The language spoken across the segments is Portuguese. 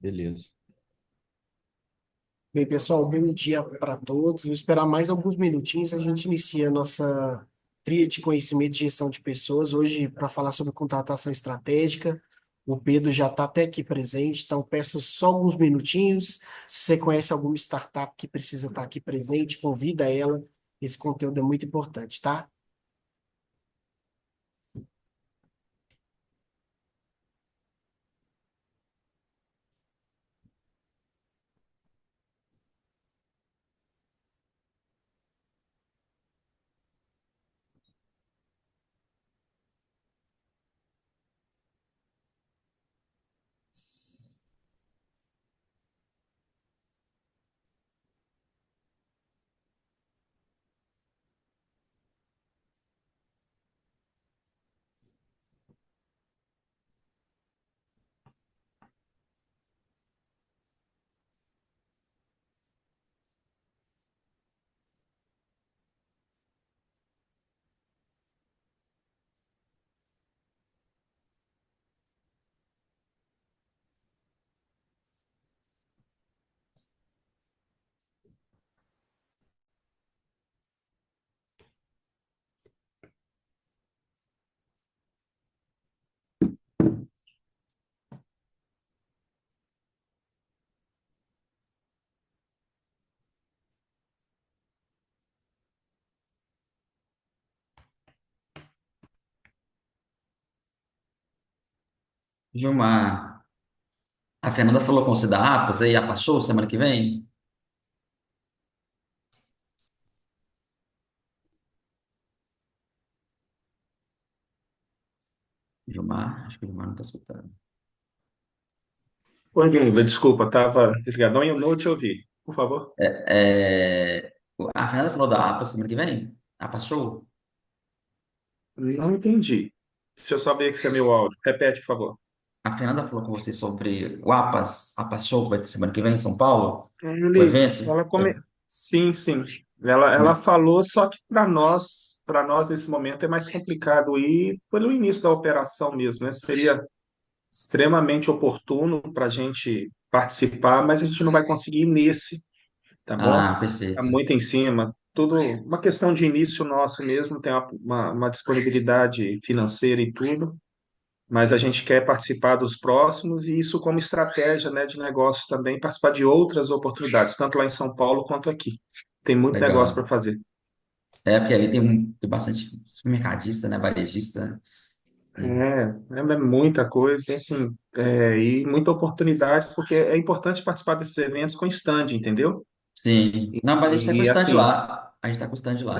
Beleza. Bem, pessoal, bom dia para todos. Vou esperar mais alguns minutinhos. A gente inicia a nossa trilha de conhecimento de gestão de pessoas. Hoje, para falar sobre contratação estratégica, o Pedro já está até aqui presente, então peço só alguns minutinhos. Se você conhece alguma startup que precisa estar aqui presente, convida ela. Esse conteúdo é muito importante, tá? Gilmar, a Fernanda falou com você da APAS aí, a passou semana que vem? Gilmar, acho que o Gilmar não está escutando. Oi, Guilherme, desculpa, estava desligadão e eu não te ouvi. Por favor. A Fernanda falou da APAS semana que vem? A passou? Não entendi. Se eu souber que isso é meu áudio, repete, por favor. A Fernanda falou com você sobre o APAS Show que vai ter semana que vem em São Paulo? O Ele, evento? ela come... Sim, sim. Ela falou, só que para nós nesse momento é mais complicado ir pelo início da operação mesmo, né? Seria extremamente oportuno para a gente participar, mas a gente não vai conseguir ir nesse, tá bom? Ah, Tá perfeito. muito em cima. Tudo uma questão de início nosso mesmo, tem uma disponibilidade financeira e tudo. Mas a gente quer participar dos próximos e isso como estratégia, né, de negócios também, participar de outras oportunidades, tanto lá em São Paulo quanto aqui. Tem muito negócio para Legal. fazer. É, porque ali tem bastante supermercadista, né? Varejista, né? E- É muita coisa, e assim, e muita oportunidade, porque é importante participar desses eventos com stand, entendeu? Sim. Não, mas a gente está com o E stand assim, lá. A gente está com o stand cê- lá.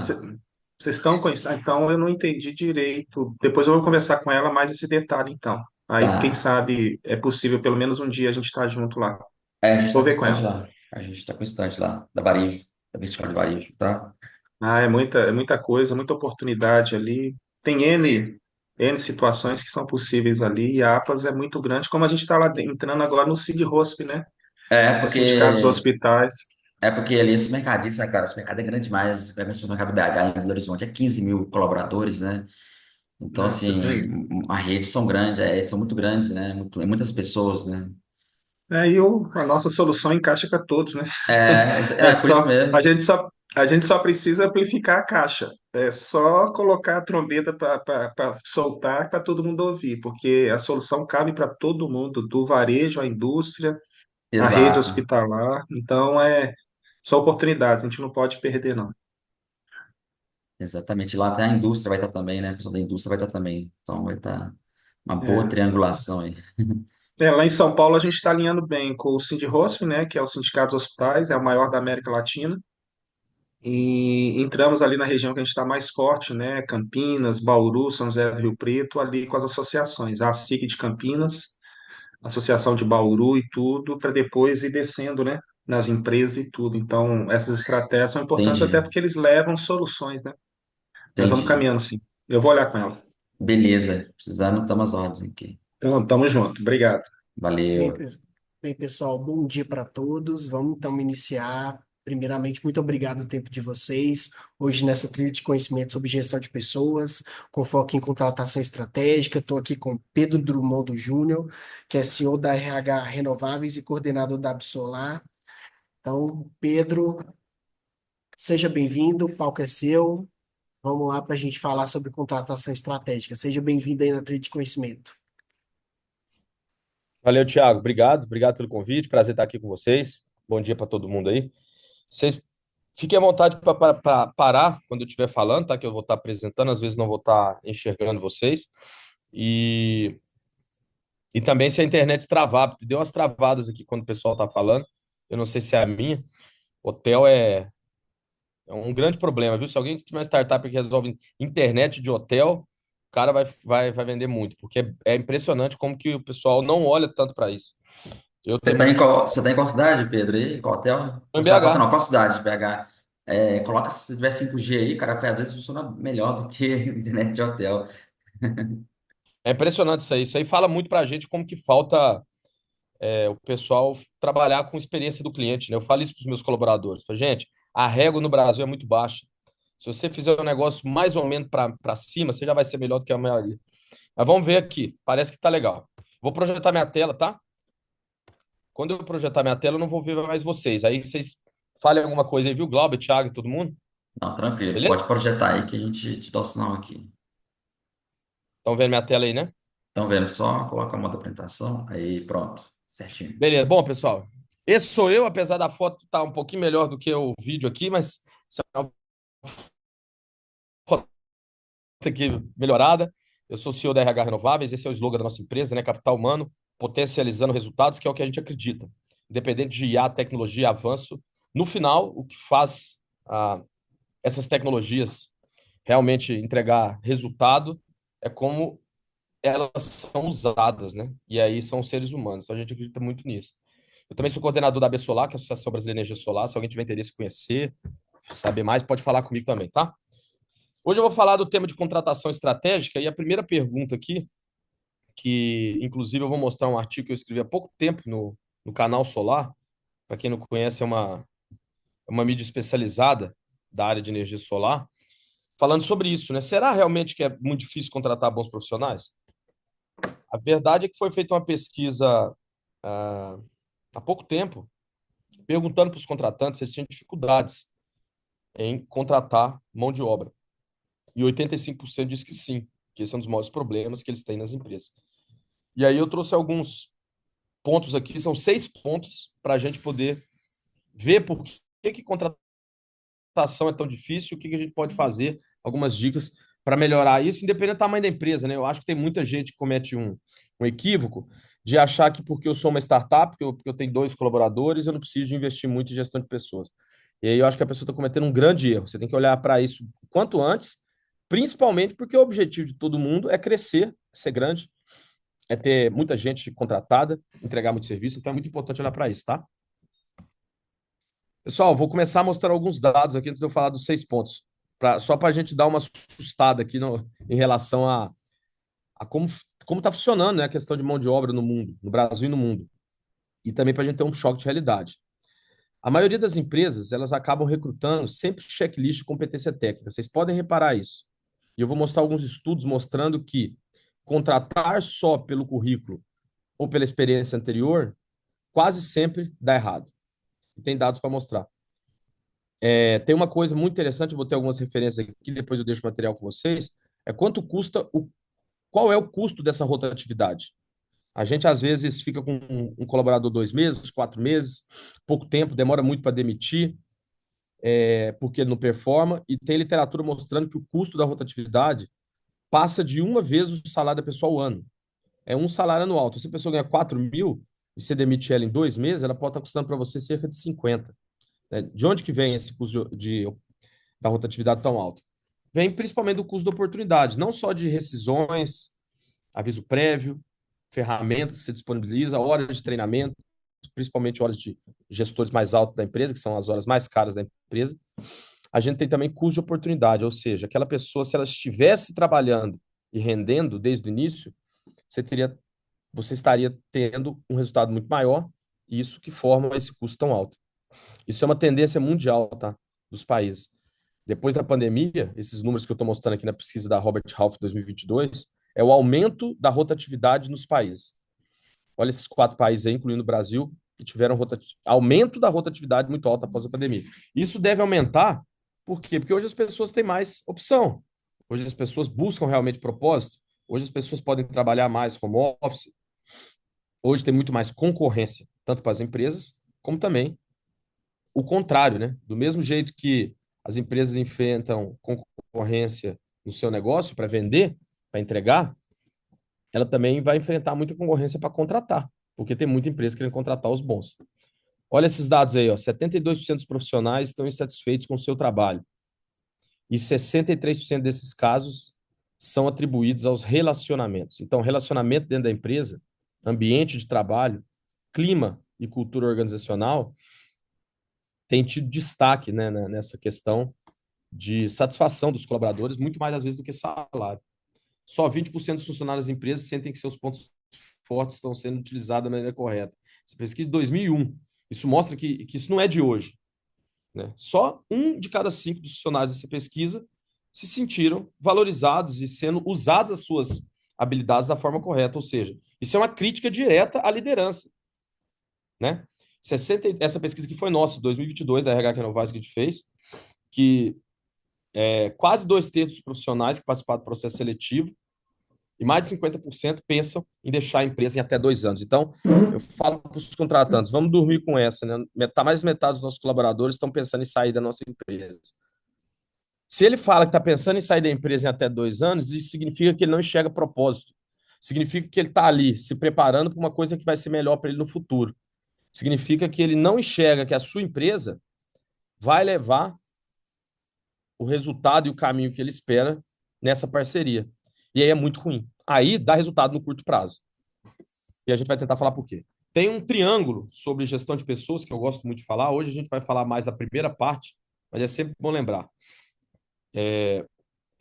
vocês estão com isso? Então eu não entendi direito. Depois eu vou conversar com ela mais esse detalhe, então. Aí, quem Tá. sabe é possível pelo menos um dia a gente estar junto lá. É, a gente está Vou com o ver com stand ela. lá. A gente está com o stand lá, da Varejo, da Vertical de Varejo, tá? É muita coisa, muita oportunidade ali. Tem N situações que são possíveis ali, e a Atlas é muito grande, como a gente está lá entrando agora no SIG-ROSP, né? É, O Sindicato dos porque Hospitais. É porque ali esse mercadista, né, cara, esse mercado é grande demais. Você pega um supermercado BH em Belo Horizonte, é 15 mil colaboradores, né? Então, Né? Você assim, tem. a rede são grandes, são muito grandes, né? Muitas pessoas, né? A nossa solução encaixa para todos, né? É por isso A mesmo. gente só, a gente só precisa amplificar a caixa. É só colocar a trombeta para soltar para todo mundo ouvir, porque a solução cabe para todo mundo, do varejo à indústria, à rede Exato, hospitalar. Então, são oportunidades, a gente não pode perder, não. exatamente. Lá até a indústria vai estar também, né? A pessoa da indústria vai estar também. Então vai estar uma boa É. triangulação aí. Lá em São Paulo a gente está alinhando bem com o Sindirosp, né, que é o Sindicato dos Hospitais, é o maior da América Latina, e entramos ali na região que a gente está mais forte, né, Campinas, Bauru, São José do Rio Preto, ali com as associações, a SIC de Campinas, Associação de Bauru e tudo, para depois ir descendo, né, nas empresas e tudo. Então, essas estratégias são importantes até Entendi, porque eles levam soluções, né? Nós vamos entendi. caminhando sim. Eu vou olhar com ela. Beleza. Precisando, estamos às ordens aqui. Então, tamo junto. Obrigado. Bem, Valeu. bem, pessoal, bom dia para todos. Vamos então iniciar. Primeiramente, muito obrigado pelo tempo de vocês. Hoje, nessa trilha de conhecimento sobre gestão de pessoas, com foco em contratação estratégica, estou aqui com Pedro Drummond Júnior, que é CEO da RH Renováveis e coordenador da Absolar. Então, Pedro, seja bem-vindo, o palco é seu. Vamos lá para a gente falar sobre contratação estratégica. Seja bem-vindo aí na trilha de conhecimento. Valeu, Thiago. Obrigado pelo convite. Prazer estar aqui com vocês. Bom dia para todo mundo aí. Vocês fiquem à vontade para parar quando eu estiver falando, tá? Que eu vou estar apresentando, às vezes não vou estar enxergando vocês. E, e também se a internet travar, porque deu umas travadas aqui quando o pessoal está falando. Eu não sei se é a minha. Hotel é um grande problema, viu? Se alguém tiver uma startup que resolve internet de hotel, o cara vai vender muito, porque é impressionante como que o pessoal não olha tanto para isso. Eu Você tenho tá muito em qual cidade, Pedro? Aí? Qual hotel? em Qual hotel não, BH. qual cidade, BH? Coloca se tiver 5G aí, cara, às vezes funciona melhor do que internet de hotel. É impressionante isso aí. Isso aí fala muito pra gente como que falta o pessoal trabalhar com experiência do cliente, né? Eu falo isso para os meus colaboradores. Falo, gente, a régua no Brasil é muito baixa. Se você fizer um negócio mais ou menos para cima, você já vai ser melhor do que a maioria. Mas vamos ver aqui. Parece que tá legal. Vou projetar minha tela, tá? Quando eu projetar minha tela, eu não vou ver mais vocês. Aí vocês falem alguma coisa aí, viu, Glauber, Thiago e todo mundo? Não, tranquilo, pode Beleza? projetar aí que a gente te dá o sinal aqui. Estão vendo minha tela aí, né? Estão vendo só? Coloca a moda apresentação, aí pronto, certinho. Beleza. Bom, pessoal, esse sou eu, apesar da foto estar um pouquinho melhor do que o vídeo aqui, mas essa é uma foto aqui melhorada. Eu sou CEO da RH Renováveis, esse é o slogan da nossa empresa, né? Capital humano, potencializando resultados, que é o que a gente acredita. Independente de IA, tecnologia, avanço, no final, o que faz essas tecnologias realmente entregar resultado é como elas são usadas, né? E aí são os seres humanos. Então a gente acredita muito nisso. Eu também sou coordenador da Solar, que é a Associação Brasileira de Energia Solar. Se alguém tiver interesse em conhecer, saber mais, pode falar comigo também, tá? Hoje eu vou falar do tema de contratação estratégica e a primeira pergunta aqui, que inclusive eu vou mostrar um artigo que eu escrevi há pouco tempo no canal Solar. Para quem não conhece, é uma mídia especializada da área de energia solar, falando sobre isso, né? Será realmente que é muito difícil contratar bons profissionais? A verdade é que foi feita uma pesquisa ah, há pouco tempo, perguntando para os contratantes se eles tinham dificuldades em contratar mão de obra. E 85% diz que sim, que esse é um dos maiores problemas que eles têm nas empresas. E aí eu trouxe alguns pontos aqui, são 6 pontos para a gente poder ver por que contratação é tão difícil, o que a gente pode fazer, algumas dicas para melhorar isso, independente do tamanho da empresa, né? Eu acho que tem muita gente que comete um equívoco de achar que porque eu sou uma startup, porque eu tenho 2 colaboradores, eu não preciso de investir muito em gestão de pessoas. E aí eu acho que a pessoa está cometendo um grande erro. Você tem que olhar para isso o quanto antes, principalmente porque o objetivo de todo mundo é crescer, ser grande, é ter muita gente contratada, entregar muito serviço, então é muito importante olhar para isso, tá? Pessoal, vou começar a mostrar alguns dados aqui antes de eu falar dos 6 pontos, só para a gente dar uma assustada aqui em relação a como está funcionando, né, a questão de mão de obra no mundo, no Brasil e no mundo. E também para a gente ter um choque de realidade. A maioria das empresas, elas acabam recrutando sempre checklist de competência técnica. Vocês podem reparar isso. E eu vou mostrar alguns estudos mostrando que contratar só pelo currículo ou pela experiência anterior quase sempre dá errado. E tem dados para mostrar. Tem uma coisa muito interessante, eu vou ter algumas referências aqui, depois eu deixo o material com vocês, é qual é o custo dessa rotatividade. A gente, às vezes, fica com um colaborador 2 meses, 4 meses, pouco tempo, demora muito para demitir, porque ele não performa, e tem literatura mostrando que o custo da rotatividade passa de uma vez o salário da pessoa ao ano. É um salário anual. Então, se a pessoa ganha 4 mil e você demite ela em 2 meses, ela pode estar custando para você cerca de 50. Né? De onde que vem esse custo da rotatividade tão alto? Vem principalmente do custo da oportunidade, não só de rescisões, aviso prévio, ferramentas que você disponibiliza, horas de treinamento, principalmente horas de gestores mais altos da empresa, que são as horas mais caras da empresa. A gente tem também custo de oportunidade, ou seja, aquela pessoa, se ela estivesse trabalhando e rendendo desde o início, você estaria tendo um resultado muito maior, e isso que forma esse custo tão alto. Isso é uma tendência mundial, tá? Dos países. Depois da pandemia, esses números que eu estou mostrando aqui na pesquisa da Robert Half 2022, é o aumento da rotatividade nos países. Olha esses 4 países aí, incluindo o Brasil, que tiveram aumento da rotatividade muito alto após a pandemia. Isso deve aumentar, por quê? Porque hoje as pessoas têm mais opção. Hoje as pessoas buscam realmente propósito. Hoje as pessoas podem trabalhar mais home office. Hoje tem muito mais concorrência, tanto para as empresas, como também o contrário, né? Do mesmo jeito que as empresas enfrentam concorrência no seu negócio para vender, para entregar, ela também vai enfrentar muita concorrência para contratar, porque tem muita empresa querendo contratar os bons. Olha esses dados aí, ó, 72% dos profissionais estão insatisfeitos com o seu trabalho e 63% desses casos são atribuídos aos relacionamentos. Então, relacionamento dentro da empresa, ambiente de trabalho, clima e cultura organizacional tem tido destaque, né, nessa questão de satisfação dos colaboradores, muito mais às vezes do que salário. Só 20% dos funcionários das empresas sentem que seus pontos fortes estão sendo utilizados da maneira correta. Essa pesquisa de 2001. Isso mostra que isso não é de hoje, né? Só 1 de cada 5 dos funcionários dessa pesquisa se sentiram valorizados e sendo usadas as suas habilidades da forma correta. Ou seja, isso é uma crítica direta à liderança, né? Essa pesquisa que foi nossa, 2022, da RH Renovables que a gente fez, que quase 2/3 dos profissionais que participaram do processo seletivo e mais de 50% pensam em deixar a empresa em até 2 anos. Então, eu falo para os contratantes, vamos dormir com essa, né? Mais de metade dos nossos colaboradores estão pensando em sair da nossa empresa. Se ele fala que está pensando em sair da empresa em até 2 anos, isso significa que ele não enxerga propósito. Significa que ele está ali se preparando para uma coisa que vai ser melhor para ele no futuro. Significa que ele não enxerga que a sua empresa vai levar o resultado e o caminho que ele espera nessa parceria. E aí é muito ruim. Aí dá resultado no curto prazo. E a gente vai tentar falar por quê. Tem um triângulo sobre gestão de pessoas que eu gosto muito de falar. Hoje a gente vai falar mais da primeira parte, mas é sempre bom lembrar.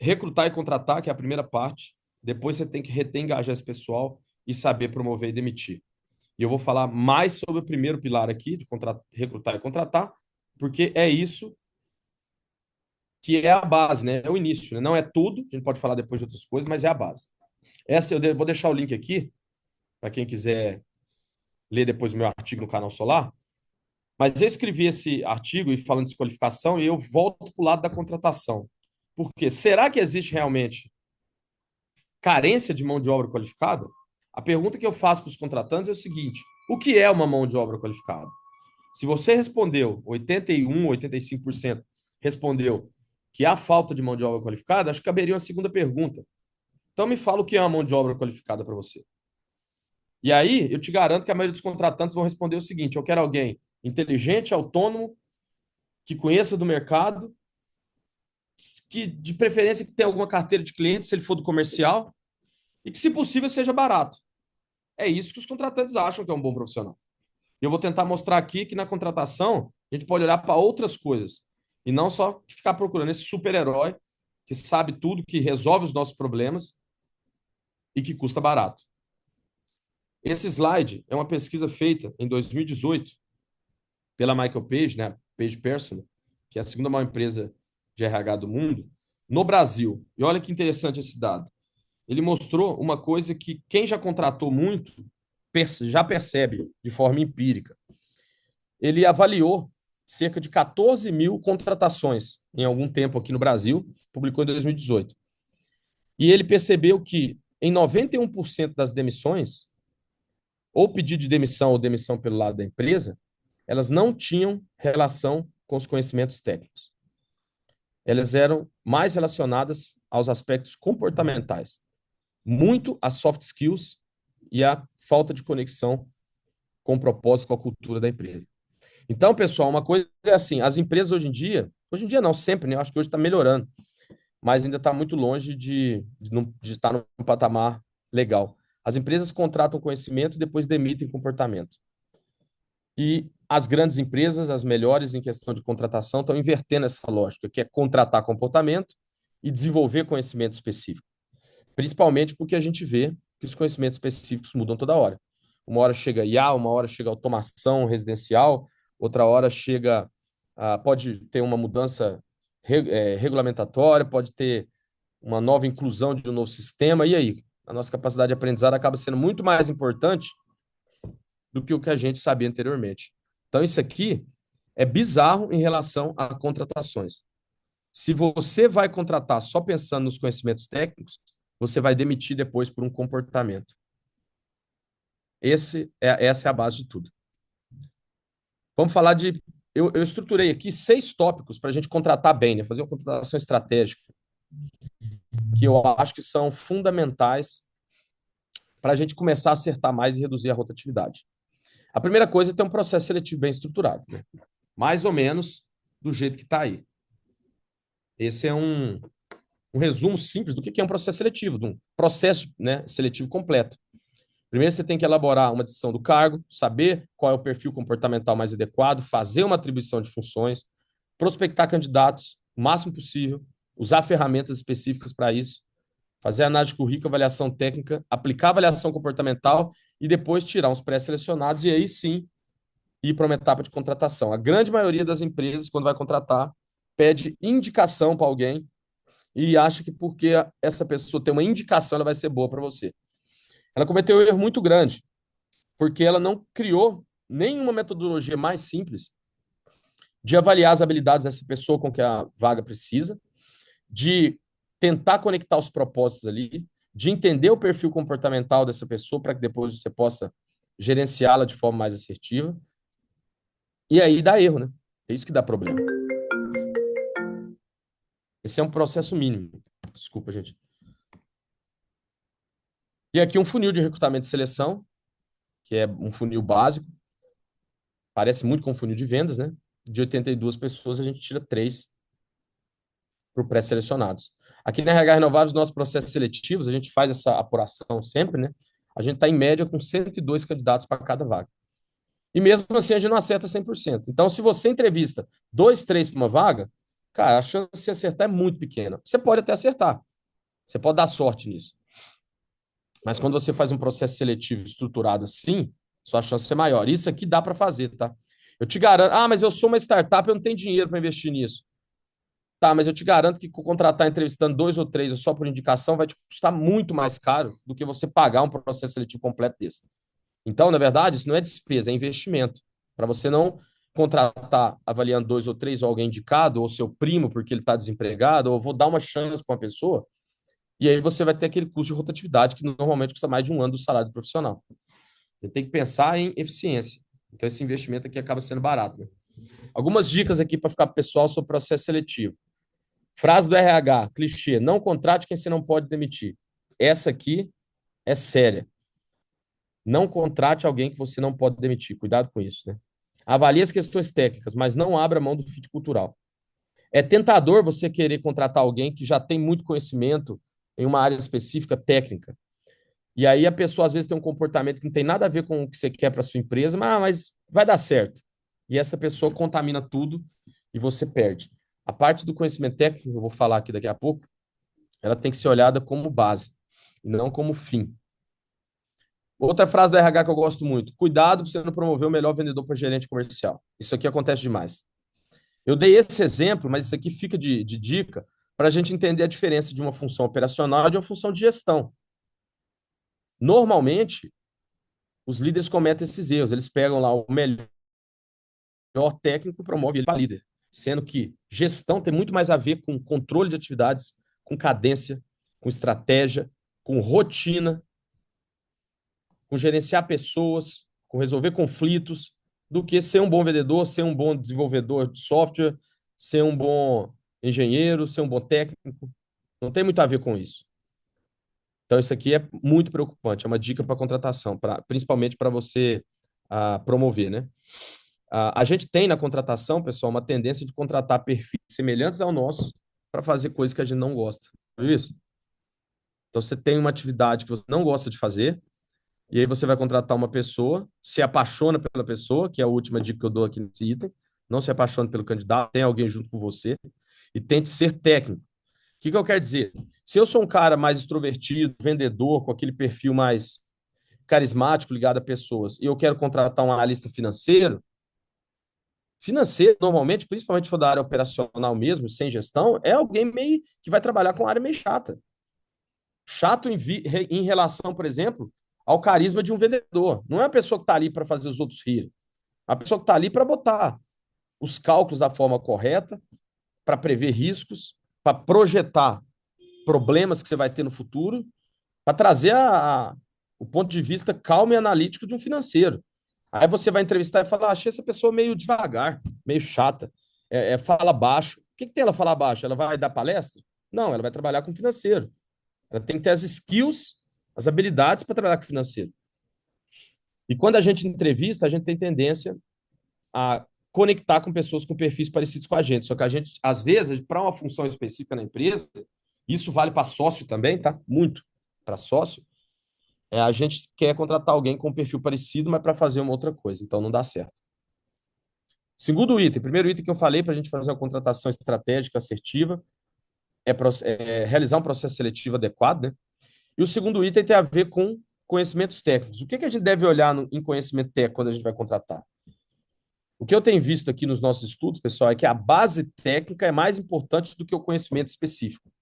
Recrutar e contratar, que é a primeira parte. Depois você tem que reter e engajar esse pessoal e saber promover e demitir. E eu vou falar mais sobre o primeiro pilar aqui, de recrutar e contratar, porque é isso que é a base, né? É o início, né? Não é tudo, a gente pode falar depois de outras coisas, mas é a base. Essa eu vou deixar o link aqui, para quem quiser ler depois o meu artigo no Canal Solar. Mas eu escrevi esse artigo e falando de desqualificação e eu volto para o lado da contratação. Por quê? Será que existe realmente carência de mão de obra qualificada? A pergunta que eu faço para os contratantes é o seguinte: o que é uma mão de obra qualificada? Se você respondeu, 81, 85% respondeu que há falta de mão de obra qualificada, acho que caberia uma segunda pergunta. Então me fala o que é uma mão de obra qualificada para você. E aí, eu te garanto que a maioria dos contratantes vão responder o seguinte: eu quero alguém inteligente, autônomo, que conheça do mercado, que de preferência que tenha alguma carteira de clientes, se ele for do comercial, e que, se possível, seja barato. É isso que os contratantes acham que é um bom profissional. E eu vou tentar mostrar aqui que na contratação a gente pode olhar para outras coisas e não só ficar procurando esse super-herói que sabe tudo, que resolve os nossos problemas e que custa barato. Esse slide é uma pesquisa feita em 2018 pela Michael Page, né, Page Personnel, que é a segunda maior empresa de RH do mundo, no Brasil. E olha que interessante esse dado. Ele mostrou uma coisa que quem já contratou muito já percebe de forma empírica. Ele avaliou cerca de 14 mil contratações em algum tempo aqui no Brasil, publicou em 2018. E ele percebeu que em 91% das demissões, ou pedido de demissão ou demissão pelo lado da empresa, elas não tinham relação com os conhecimentos técnicos. Elas eram mais relacionadas aos aspectos comportamentais, muito a soft skills e a falta de conexão com o propósito, com a cultura da empresa. Então, pessoal, uma coisa é assim, as empresas hoje em dia não, sempre, né? Eu acho que hoje está melhorando, mas ainda está muito longe de estar num patamar legal. As empresas contratam conhecimento e depois demitem comportamento. E as grandes empresas, as melhores em questão de contratação, estão invertendo essa lógica, que é contratar comportamento e desenvolver conhecimento específico. Principalmente porque a gente vê que os conhecimentos específicos mudam toda hora. Uma hora chega IA, uma hora chega automação residencial, outra hora chega, pode ter uma mudança regulamentatória, pode ter uma nova inclusão de um novo sistema, e aí? A nossa capacidade de aprendizado acaba sendo muito mais importante do que o que a gente sabia anteriormente. Então, isso aqui é bizarro em relação a contratações. Se você vai contratar só pensando nos conhecimentos técnicos, você vai demitir depois por um comportamento. Essa é a base de tudo. Vamos falar de. Eu estruturei aqui 6 tópicos para a gente contratar bem, né? Fazer uma contratação estratégica, que eu acho que são fundamentais para a gente começar a acertar mais e reduzir a rotatividade. A primeira coisa é ter um processo seletivo bem estruturado, né? Mais ou menos do jeito que está aí. Esse é um resumo simples do que é um processo seletivo, de um processo, né, seletivo completo. Primeiro, você tem que elaborar uma decisão do cargo, saber qual é o perfil comportamental mais adequado, fazer uma atribuição de funções, prospectar candidatos o máximo possível, usar ferramentas específicas para isso, fazer análise de currículo, avaliação técnica, aplicar avaliação comportamental e depois tirar uns pré-selecionados e aí sim ir para uma etapa de contratação. A grande maioria das empresas, quando vai contratar, pede indicação para alguém e acha que porque essa pessoa tem uma indicação, ela vai ser boa para você. Ela cometeu um erro muito grande, porque ela não criou nenhuma metodologia mais simples de avaliar as habilidades dessa pessoa com que a vaga precisa, de tentar conectar os propósitos ali, de entender o perfil comportamental dessa pessoa para que depois você possa gerenciá-la de forma mais assertiva. E aí dá erro, né? É isso que dá problema. Esse é um processo mínimo. Desculpa, gente. E aqui um funil de recrutamento e seleção, que é um funil básico. Parece muito com um funil de vendas, né? De 82 pessoas, a gente tira 3 para pré-selecionados. Aqui na RH Renováveis, nossos processos seletivos, a gente faz essa apuração sempre, né? A gente está em média com 102 candidatos para cada vaga. E mesmo assim, a gente não acerta 100%. Então, se você entrevista 2, 3 para uma vaga, cara, a chance de você acertar é muito pequena. Você pode até acertar. Você pode dar sorte nisso. Mas quando você faz um processo seletivo estruturado assim, sua chance é maior. Isso aqui dá para fazer, tá? Eu te garanto. Ah, mas eu sou uma startup, eu não tenho dinheiro para investir nisso. Tá, mas eu te garanto que contratar entrevistando 2 ou 3 só por indicação vai te custar muito mais caro do que você pagar um processo seletivo completo desse. Então, na verdade, isso não é despesa, é investimento. Para você não contratar avaliando 2 ou 3 ou alguém indicado, ou seu primo porque ele está desempregado, ou vou dar uma chance para uma pessoa, e aí você vai ter aquele custo de rotatividade que normalmente custa mais de 1 ano do salário do profissional. Você tem que pensar em eficiência. Então, esse investimento aqui acaba sendo barato, né? Algumas dicas aqui para ficar pessoal sobre processo seletivo. Frase do RH, clichê, não contrate quem você não pode demitir. Essa aqui é séria. Não contrate alguém que você não pode demitir. Cuidado com isso, né? Avalie as questões técnicas, mas não abra mão do fit cultural. É tentador você querer contratar alguém que já tem muito conhecimento em uma área específica técnica. E aí a pessoa às vezes tem um comportamento que não tem nada a ver com o que você quer para sua empresa, mas vai dar certo. E essa pessoa contamina tudo e você perde. A parte do conhecimento técnico, eu vou falar aqui daqui a pouco, ela tem que ser olhada como base, e não como fim. Outra frase da RH que eu gosto muito: cuidado para você não promover o melhor vendedor para gerente comercial. Isso aqui acontece demais. Eu dei esse exemplo, mas isso aqui fica de dica para a gente entender a diferença de uma função operacional e de uma função de gestão. Normalmente, os líderes cometem esses erros. Eles pegam lá o melhor técnico e promovem ele para líder. Sendo que gestão tem muito mais a ver com controle de atividades, com cadência, com estratégia, com rotina, com gerenciar pessoas, com resolver conflitos, do que ser um bom vendedor, ser um bom desenvolvedor de software, ser um bom engenheiro, ser um bom técnico. Não tem muito a ver com isso. Então, isso aqui é muito preocupante. É uma dica para contratação, principalmente para você promover, né? A gente tem na contratação, pessoal, uma tendência de contratar perfis semelhantes ao nosso para fazer coisas que a gente não gosta. Viu isso? Então, você tem uma atividade que você não gosta de fazer, e aí você vai contratar uma pessoa, se apaixona pela pessoa, que é a última dica que eu dou aqui nesse item, não se apaixone pelo candidato, tem alguém junto com você, e tente ser técnico. O que eu quero dizer? Se eu sou um cara mais extrovertido, vendedor, com aquele perfil mais carismático, ligado a pessoas, e eu quero contratar um analista financeiro, Financeiro, normalmente, principalmente se for da área operacional mesmo, sem gestão, é alguém meio que vai trabalhar com área meio chata. Chato em relação, por exemplo, ao carisma de um vendedor. Não é a pessoa que está ali para fazer os outros rirem. É a pessoa que está ali para botar os cálculos da forma correta, para prever riscos, para projetar problemas que você vai ter no futuro, para trazer o ponto de vista calmo e analítico de um financeiro. Aí você vai entrevistar e falar: achei essa pessoa meio devagar, meio chata, fala baixo. O que tem ela falar baixo? Ela vai dar palestra? Não, ela vai trabalhar com financeiro. Ela tem que ter as skills, as habilidades para trabalhar com financeiro. E quando a gente entrevista, a gente tem tendência a conectar com pessoas com perfis parecidos com a gente. Só que a gente, às vezes, para uma função específica na empresa, isso vale para sócio também, tá? Muito para sócio. A gente quer contratar alguém com um perfil parecido, mas para fazer uma outra coisa. Então não dá certo. Segundo item, primeiro item que eu falei para a gente fazer uma contratação estratégica assertiva é realizar um processo seletivo adequado, né? E o segundo item tem a ver com conhecimentos técnicos. O que a gente deve olhar em conhecimento técnico quando a gente vai contratar? O que eu tenho visto aqui nos nossos estudos, pessoal, é que a base técnica é mais importante do que o conhecimento específico. O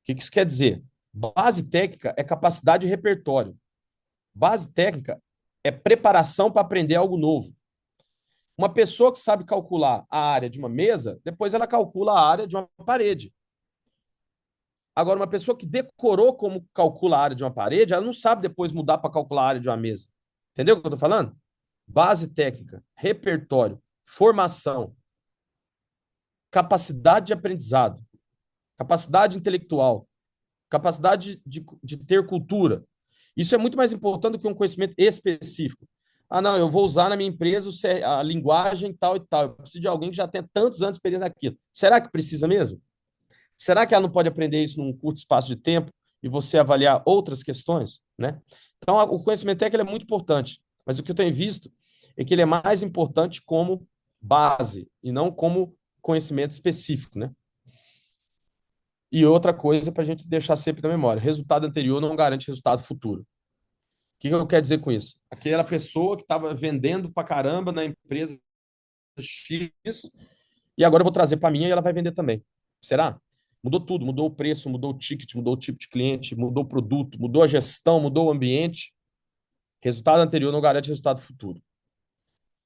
que isso quer dizer? Base técnica é capacidade de repertório. Base técnica é preparação para aprender algo novo. Uma pessoa que sabe calcular a área de uma mesa, depois ela calcula a área de uma parede. Agora, uma pessoa que decorou como calcula a área de uma parede, ela não sabe depois mudar para calcular a área de uma mesa. Entendeu o que eu estou falando? Base técnica, repertório, formação, capacidade de aprendizado, capacidade intelectual, capacidade de ter cultura. Isso é muito mais importante do que um conhecimento específico. Ah, não, eu vou usar na minha empresa a linguagem tal e tal. Eu preciso de alguém que já tenha tantos anos de experiência naquilo. Será que precisa mesmo? Será que ela não pode aprender isso num curto espaço de tempo e você avaliar outras questões, né? Então, o conhecimento técnico é muito importante, mas o que eu tenho visto é que ele é mais importante como base e não como conhecimento específico, né? E outra coisa para a gente deixar sempre na memória: resultado anterior não garante resultado futuro. O que eu quero dizer com isso? Aquela pessoa que estava vendendo para caramba na empresa X e agora eu vou trazer para mim e ela vai vender também. Será? Mudou tudo, mudou o preço, mudou o ticket, mudou o tipo de cliente, mudou o produto, mudou a gestão, mudou o ambiente. Resultado anterior não garante resultado futuro.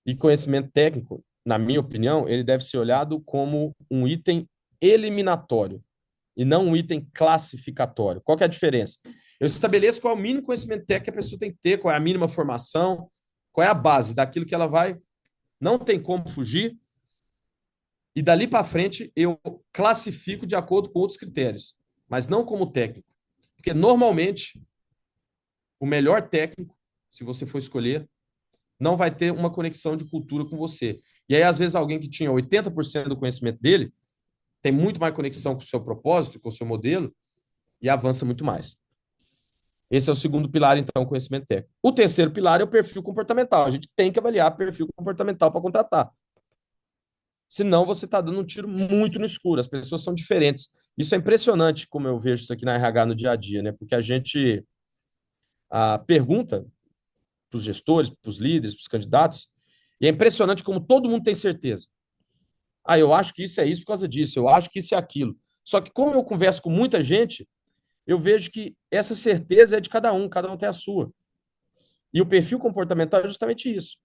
E conhecimento técnico, na minha opinião, ele deve ser olhado como um item eliminatório e não um item classificatório. Qual que é a diferença? Eu estabeleço qual é o mínimo conhecimento técnico que a pessoa tem que ter, qual é a mínima formação, qual é a base daquilo que ela vai, não tem como fugir, e dali para frente eu classifico de acordo com outros critérios, mas não como técnico. Porque normalmente o melhor técnico, se você for escolher, não vai ter uma conexão de cultura com você. E aí, às vezes, alguém que tinha 80% do conhecimento dele tem muito mais conexão com o seu propósito, com o seu modelo, e avança muito mais. Esse é o segundo pilar, então, conhecimento técnico. O terceiro pilar é o perfil comportamental. A gente tem que avaliar perfil comportamental para contratar. Senão, você está dando um tiro muito no escuro. As pessoas são diferentes. Isso é impressionante, como eu vejo isso aqui na RH no dia a dia, né? Porque a gente pergunta para os gestores, para os líderes, para os candidatos, e é impressionante como todo mundo tem certeza. Ah, eu acho que isso é isso por causa disso, eu acho que isso é aquilo. Só que como eu converso com muita gente, eu vejo que essa certeza é de cada um tem a sua. E o perfil comportamental é justamente isso.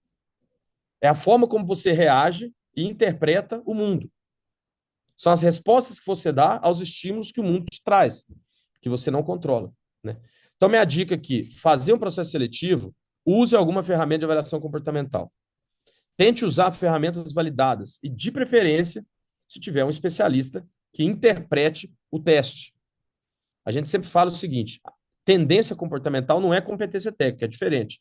É a forma como você reage e interpreta o mundo. São as respostas que você dá aos estímulos que o mundo te traz, que você não controla, né? Então, minha dica aqui: fazer um processo seletivo, use alguma ferramenta de avaliação comportamental. Tente usar ferramentas validadas e, de preferência, se tiver um especialista que interprete o teste. A gente sempre fala o seguinte: tendência comportamental não é competência técnica, é diferente.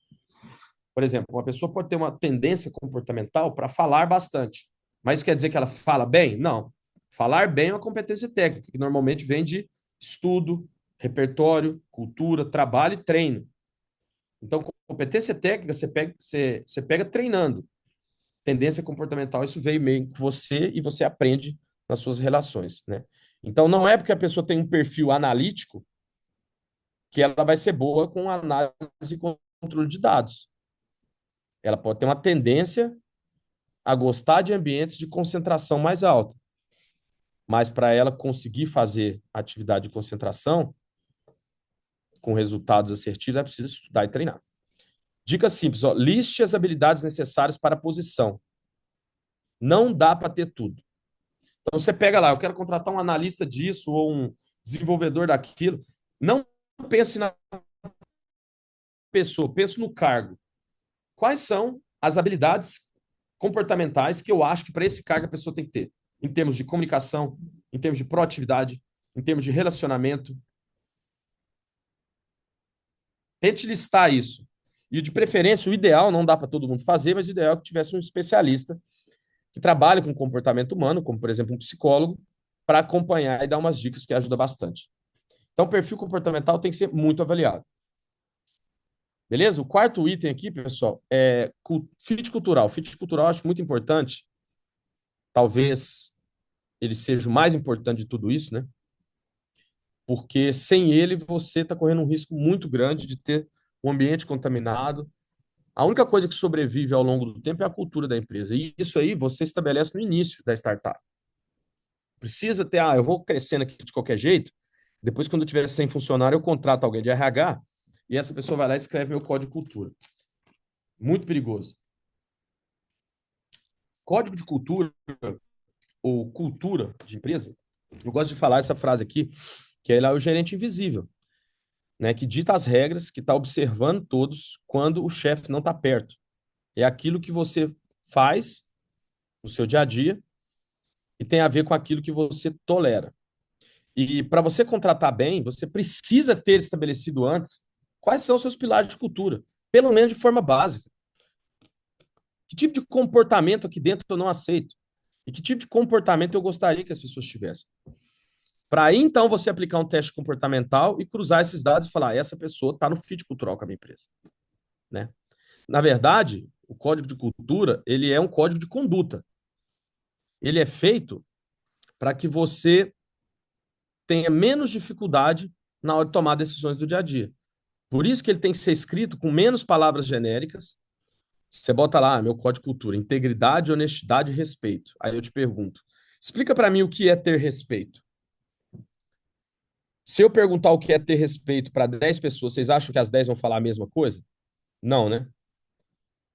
Por exemplo, uma pessoa pode ter uma tendência comportamental para falar bastante, mas isso quer dizer que ela fala bem? Não. Falar bem é uma competência técnica, que normalmente vem de estudo, repertório, cultura, trabalho e treino. Então, competência técnica você pega treinando. Tendência comportamental, isso veio meio com você e você aprende nas suas relações, né? Então, não é porque a pessoa tem um perfil analítico que ela vai ser boa com análise e controle de dados. Ela pode ter uma tendência a gostar de ambientes de concentração mais alta. Mas para ela conseguir fazer atividade de concentração com resultados assertivos, ela precisa estudar e treinar. Dica simples, ó, liste as habilidades necessárias para a posição. Não dá para ter tudo. Então você pega lá, eu quero contratar um analista disso ou um desenvolvedor daquilo. Não pense na pessoa, pense no cargo. Quais são as habilidades comportamentais que eu acho que para esse cargo a pessoa tem que ter? Em termos de comunicação, em termos de proatividade, em termos de relacionamento. Tente listar isso. E de preferência, o ideal, não dá para todo mundo fazer, mas o ideal é que tivesse um especialista que trabalhe com comportamento humano, como por exemplo um psicólogo, para acompanhar e dar umas dicas que ajuda bastante. Então, o perfil comportamental tem que ser muito avaliado. Beleza? O quarto item aqui, pessoal, é fit cultural. Fit cultural eu acho muito importante. Talvez ele seja o mais importante de tudo isso, né? Porque sem ele você está correndo um risco muito grande de ter um ambiente contaminado. A única coisa que sobrevive ao longo do tempo é a cultura da empresa. E isso aí você estabelece no início da startup. Precisa ter, eu vou crescendo aqui de qualquer jeito. Depois, quando eu tiver 100 funcionários, eu contrato alguém de RH e essa pessoa vai lá e escreve meu código de cultura. Muito perigoso. Código de cultura ou cultura de empresa, eu gosto de falar essa frase aqui, que é o gerente invisível, né, que dita as regras, que está observando todos quando o chefe não está perto. É aquilo que você faz no seu dia a dia e tem a ver com aquilo que você tolera. E para você contratar bem, você precisa ter estabelecido antes quais são os seus pilares de cultura, pelo menos de forma básica. Que tipo de comportamento aqui dentro eu não aceito? E que tipo de comportamento eu gostaria que as pessoas tivessem? Para aí, então, você aplicar um teste comportamental e cruzar esses dados e falar, essa pessoa está no fit cultural com a minha empresa. Né? Na verdade, o código de cultura, ele é um código de conduta. Ele é feito para que você tenha menos dificuldade na hora de tomar decisões do dia a dia. Por isso que ele tem que ser escrito com menos palavras genéricas. Você bota lá, meu código de cultura, integridade, honestidade e respeito. Aí eu te pergunto, explica para mim o que é ter respeito. Se eu perguntar o que é ter respeito para 10 pessoas, vocês acham que as 10 vão falar a mesma coisa? Não, né?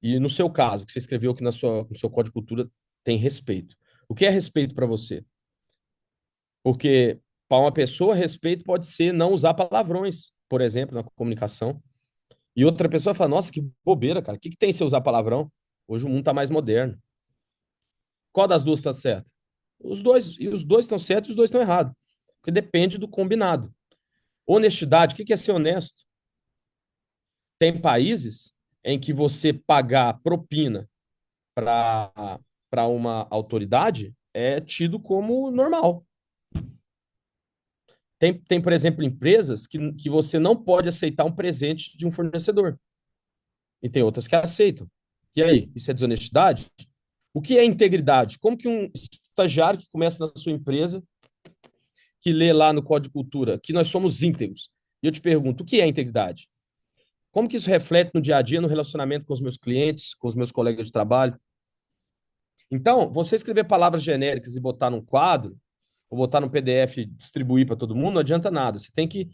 E no seu caso, que você escreveu que no seu código de cultura tem respeito. O que é respeito para você? Porque para uma pessoa, respeito pode ser não usar palavrões, por exemplo, na comunicação. E outra pessoa fala, nossa, que bobeira, cara. O que tem se usar palavrão? Hoje o mundo está mais moderno. Qual das duas está certa? Os dois. E os dois estão certos e os dois estão errados. Porque depende do combinado. Honestidade, o que é ser honesto? Tem países em que você pagar propina para uma autoridade é tido como normal. Tem, por exemplo, empresas que você não pode aceitar um presente de um fornecedor. E tem outras que aceitam. E aí, isso é desonestidade? O que é integridade? Como que um estagiário que começa na sua empresa, que lê lá no Código de Cultura, que nós somos íntegros, e eu te pergunto, o que é integridade? Como que isso reflete no dia a dia, no relacionamento com os meus clientes, com os meus colegas de trabalho? Então, você escrever palavras genéricas e botar num quadro, ou botar num PDF e distribuir para todo mundo, não adianta nada. Você tem que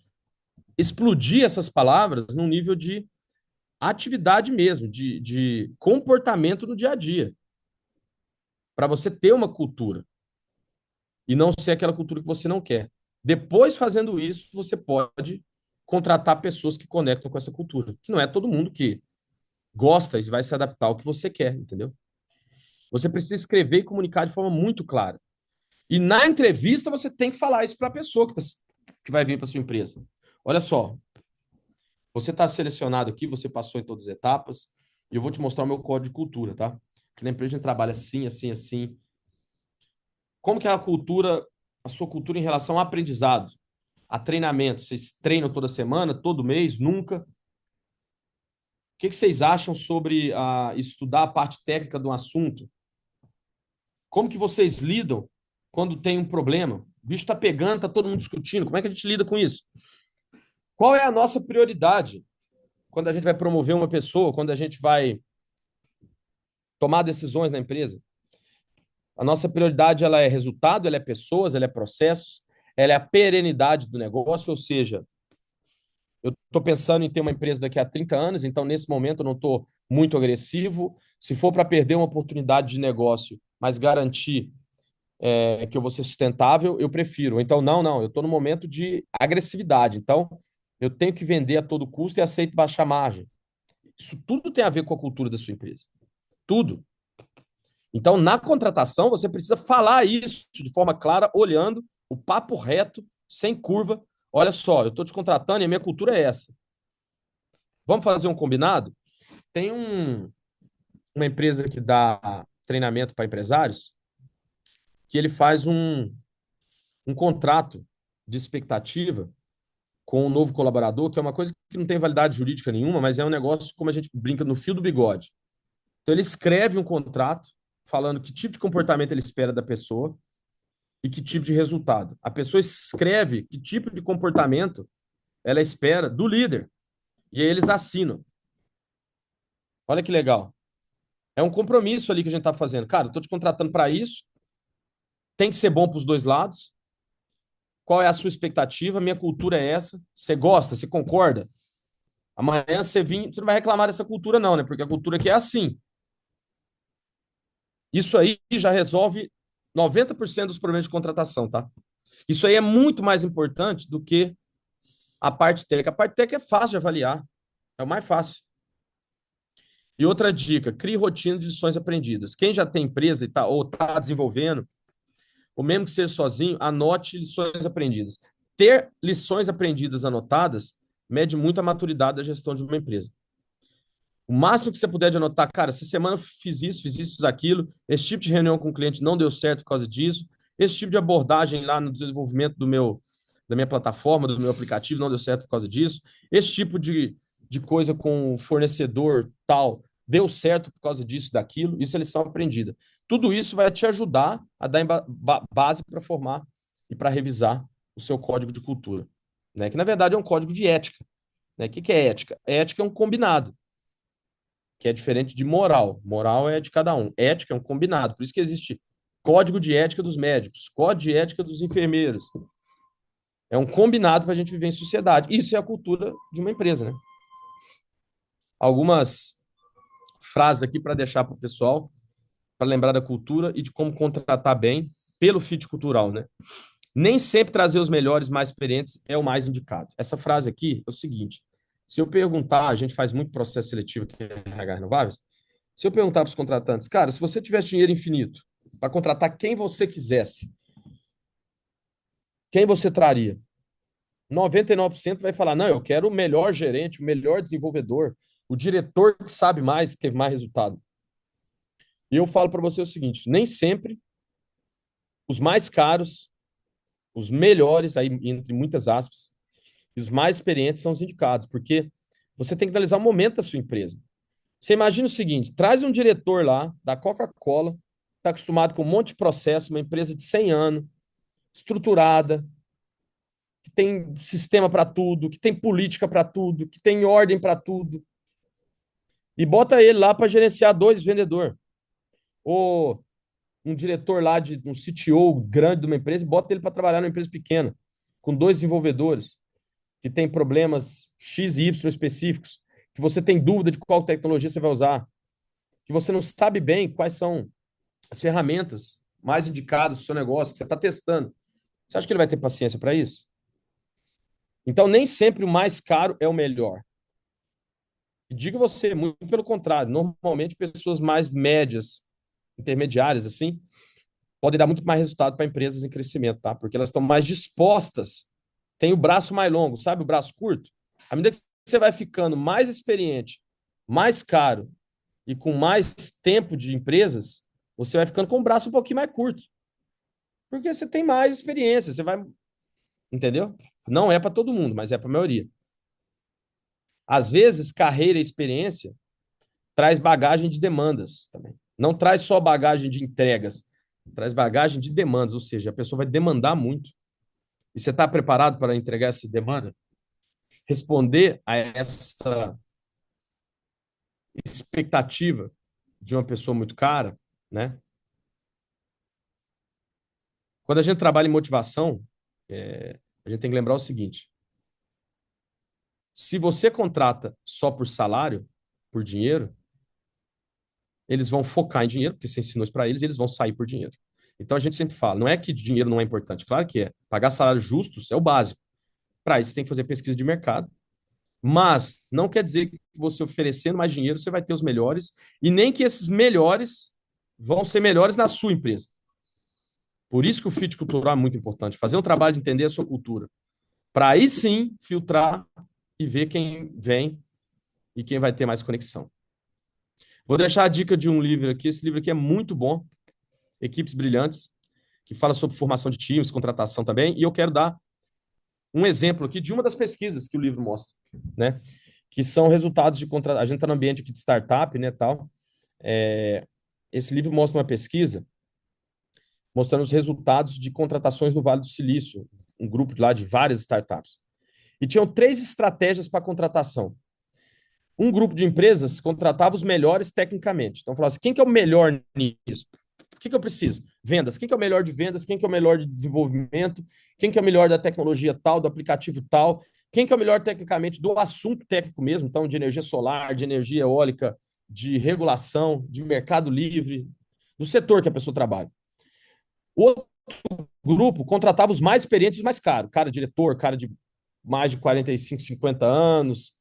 explodir essas palavras num nível de atividade mesmo, de comportamento no dia a dia, para você ter uma cultura e não ser aquela cultura que você não quer. Depois, fazendo isso, você pode contratar pessoas que conectam com essa cultura, que não é todo mundo que gosta e vai se adaptar ao que você quer, entendeu? Você precisa escrever e comunicar de forma muito clara. E na entrevista você tem que falar isso para a pessoa que vai vir para sua empresa. Olha só, você está selecionado aqui, você passou em todas as etapas, e eu vou te mostrar o meu código de cultura, tá? Que na empresa a gente trabalha assim, assim, assim. Como que é a sua cultura em relação ao aprendizado, a treinamento? Vocês treinam toda semana, todo mês, nunca? O que vocês acham sobre estudar a parte técnica de um assunto? Como que vocês lidam quando tem um problema? O bicho está pegando, está todo mundo discutindo. Como é que a gente lida com isso? Qual é a nossa prioridade quando a gente vai promover uma pessoa, quando a gente vai tomar decisões na empresa. A nossa prioridade ela é resultado, ela é pessoas, ela é processos, ela é a perenidade do negócio, ou seja, eu estou pensando em ter uma empresa daqui a 30 anos, então nesse momento eu não estou muito agressivo. Se for para perder uma oportunidade de negócio, mas garantir que eu vou ser sustentável, eu prefiro. Então, não, eu estou no momento de agressividade. Então, eu tenho que vender a todo custo e aceito baixar margem. Isso tudo tem a ver com a cultura da sua empresa. Tudo. Então, na contratação, você precisa falar isso de forma clara, olhando o papo reto, sem curva. Olha só, eu estou te contratando e a minha cultura é essa. Vamos fazer um combinado? Tem uma empresa que dá treinamento para empresários que ele faz um contrato de expectativa com um novo colaborador, que é uma coisa que não tem validade jurídica nenhuma, mas é um negócio, como a gente brinca, no fio do bigode. Então, ele escreve um contrato falando que tipo de comportamento ele espera da pessoa e que tipo de resultado. A pessoa escreve que tipo de comportamento ela espera do líder. E aí eles assinam. Olha que legal. É um compromisso ali que a gente está fazendo. Cara, eu estou te contratando para isso, tem que ser bom para os dois lados. Qual é a sua expectativa? Minha cultura é essa. Você gosta? Você concorda? Amanhã você não vai reclamar dessa cultura, não, né? Porque a cultura aqui é assim. Isso aí já resolve 90% dos problemas de contratação, tá? Isso aí é muito mais importante do que a parte técnica. A parte técnica é fácil de avaliar. É o mais fácil. E outra dica, crie rotina de lições aprendidas. Quem já tem empresa e tá, ou está desenvolvendo, ou mesmo que seja sozinho, anote lições aprendidas. Ter lições aprendidas anotadas mede muito a maturidade da gestão de uma empresa. O máximo que você puder de anotar, cara, essa semana eu fiz isso, fiz aquilo, esse tipo de reunião com o cliente não deu certo por causa disso, esse tipo de abordagem lá no desenvolvimento da minha plataforma, do meu aplicativo não deu certo por causa disso, esse tipo de coisa com o fornecedor tal deu certo por causa disso, daquilo, isso é lição aprendida. Tudo isso vai te ajudar a dar base para formar e para revisar o seu código de cultura, né? Que na verdade é um código de ética, né? O que é ética? Ética é um combinado que é diferente de moral. Moral é de cada um. Ética é um combinado. Por isso que existe código de ética dos médicos, código de ética dos enfermeiros. É um combinado para a gente viver em sociedade. Isso é a cultura de uma empresa, né? Algumas frases aqui para deixar para o pessoal, para lembrar da cultura e de como contratar bem pelo fit cultural, né? Nem sempre trazer os melhores, mais experientes é o mais indicado. Essa frase aqui é o seguinte: se eu perguntar, a gente faz muito processo seletivo aqui em RH Renováveis, se eu perguntar para os contratantes, cara, se você tivesse dinheiro infinito para contratar quem você quisesse, quem você traria? 99% vai falar, não, eu quero o melhor gerente, o melhor desenvolvedor, o diretor que sabe mais, que teve mais resultado. E eu falo para você o seguinte, nem sempre os mais caros, os melhores, aí entre muitas aspas, e os mais experientes são os indicados, porque você tem que analisar o momento da sua empresa. Você imagina o seguinte, traz um diretor lá da Coca-Cola, está acostumado com um monte de processo, uma empresa de 100 anos, estruturada, que tem sistema para tudo, que tem política para tudo, que tem ordem para tudo, e bota ele lá para gerenciar 2 vendedores. Ou um diretor lá de um CTO grande de uma empresa e bota ele para trabalhar numa empresa pequena, com 2 desenvolvedores, que tem problemas X e Y específicos, que você tem dúvida de qual tecnologia você vai usar, que você não sabe bem quais são as ferramentas mais indicadas para o seu negócio, que você está testando. Você acha que ele vai ter paciência para isso? Então, nem sempre o mais caro é o melhor. E diga você, muito pelo contrário, normalmente pessoas mais médias, intermediárias, assim, podem dar muito mais resultado para empresas em crescimento, tá? Porque elas estão mais dispostas, têm o braço mais longo, sabe o braço curto? À medida que você vai ficando mais experiente, mais caro e com mais tempo de empresas, você vai ficando com o braço um pouquinho mais curto. Porque você tem mais experiência, você vai. Entendeu? Não é para todo mundo, mas é para a maioria. Às vezes, carreira e experiência traz bagagem de demandas também. Não traz só bagagem de entregas, traz bagagem de demandas, ou seja, a pessoa vai demandar muito. E você está preparado para entregar essa demanda? Responder a essa expectativa de uma pessoa muito cara, né? Quando a gente trabalha em motivação, a gente tem que lembrar o seguinte: se você contrata só por salário, por dinheiro, eles vão focar em dinheiro, porque você ensinou isso para eles, e eles vão sair por dinheiro. Então a gente sempre fala, não é que dinheiro não é importante, claro que é. Pagar salários justos é o básico. Para isso, você tem que fazer pesquisa de mercado. Mas não quer dizer que você oferecendo mais dinheiro, você vai ter os melhores, e nem que esses melhores vão ser melhores na sua empresa. Por isso que o fit cultural é muito importante. Fazer um trabalho de entender a sua cultura. Para aí sim filtrar e ver quem vem e quem vai ter mais conexão. Vou deixar a dica de um livro aqui. Esse livro aqui é muito bom. Equipes Brilhantes, que fala sobre formação de times, contratação também. E eu quero dar um exemplo aqui de uma das pesquisas que o livro mostra, né? Que são resultados de contratação. A gente está no ambiente aqui de startup, né, tal. Esse livro mostra uma pesquisa mostrando os resultados de contratações no Vale do Silício, um grupo lá de várias startups. E tinham 3 estratégias para contratação. Um grupo de empresas contratava os melhores tecnicamente. Então, falava assim, quem que é o melhor nisso? O que eu preciso? Vendas. Quem que é o melhor de vendas? Quem que é o melhor de desenvolvimento? Quem que é o melhor da tecnologia tal, do aplicativo tal? Quem que é o melhor tecnicamente do assunto técnico mesmo? Então, de energia solar, de energia eólica, de regulação, de mercado livre, do setor que a pessoa trabalha. O outro grupo contratava os mais experientes e os mais caros. Cara, diretor, cara de mais de 45, 50 anos,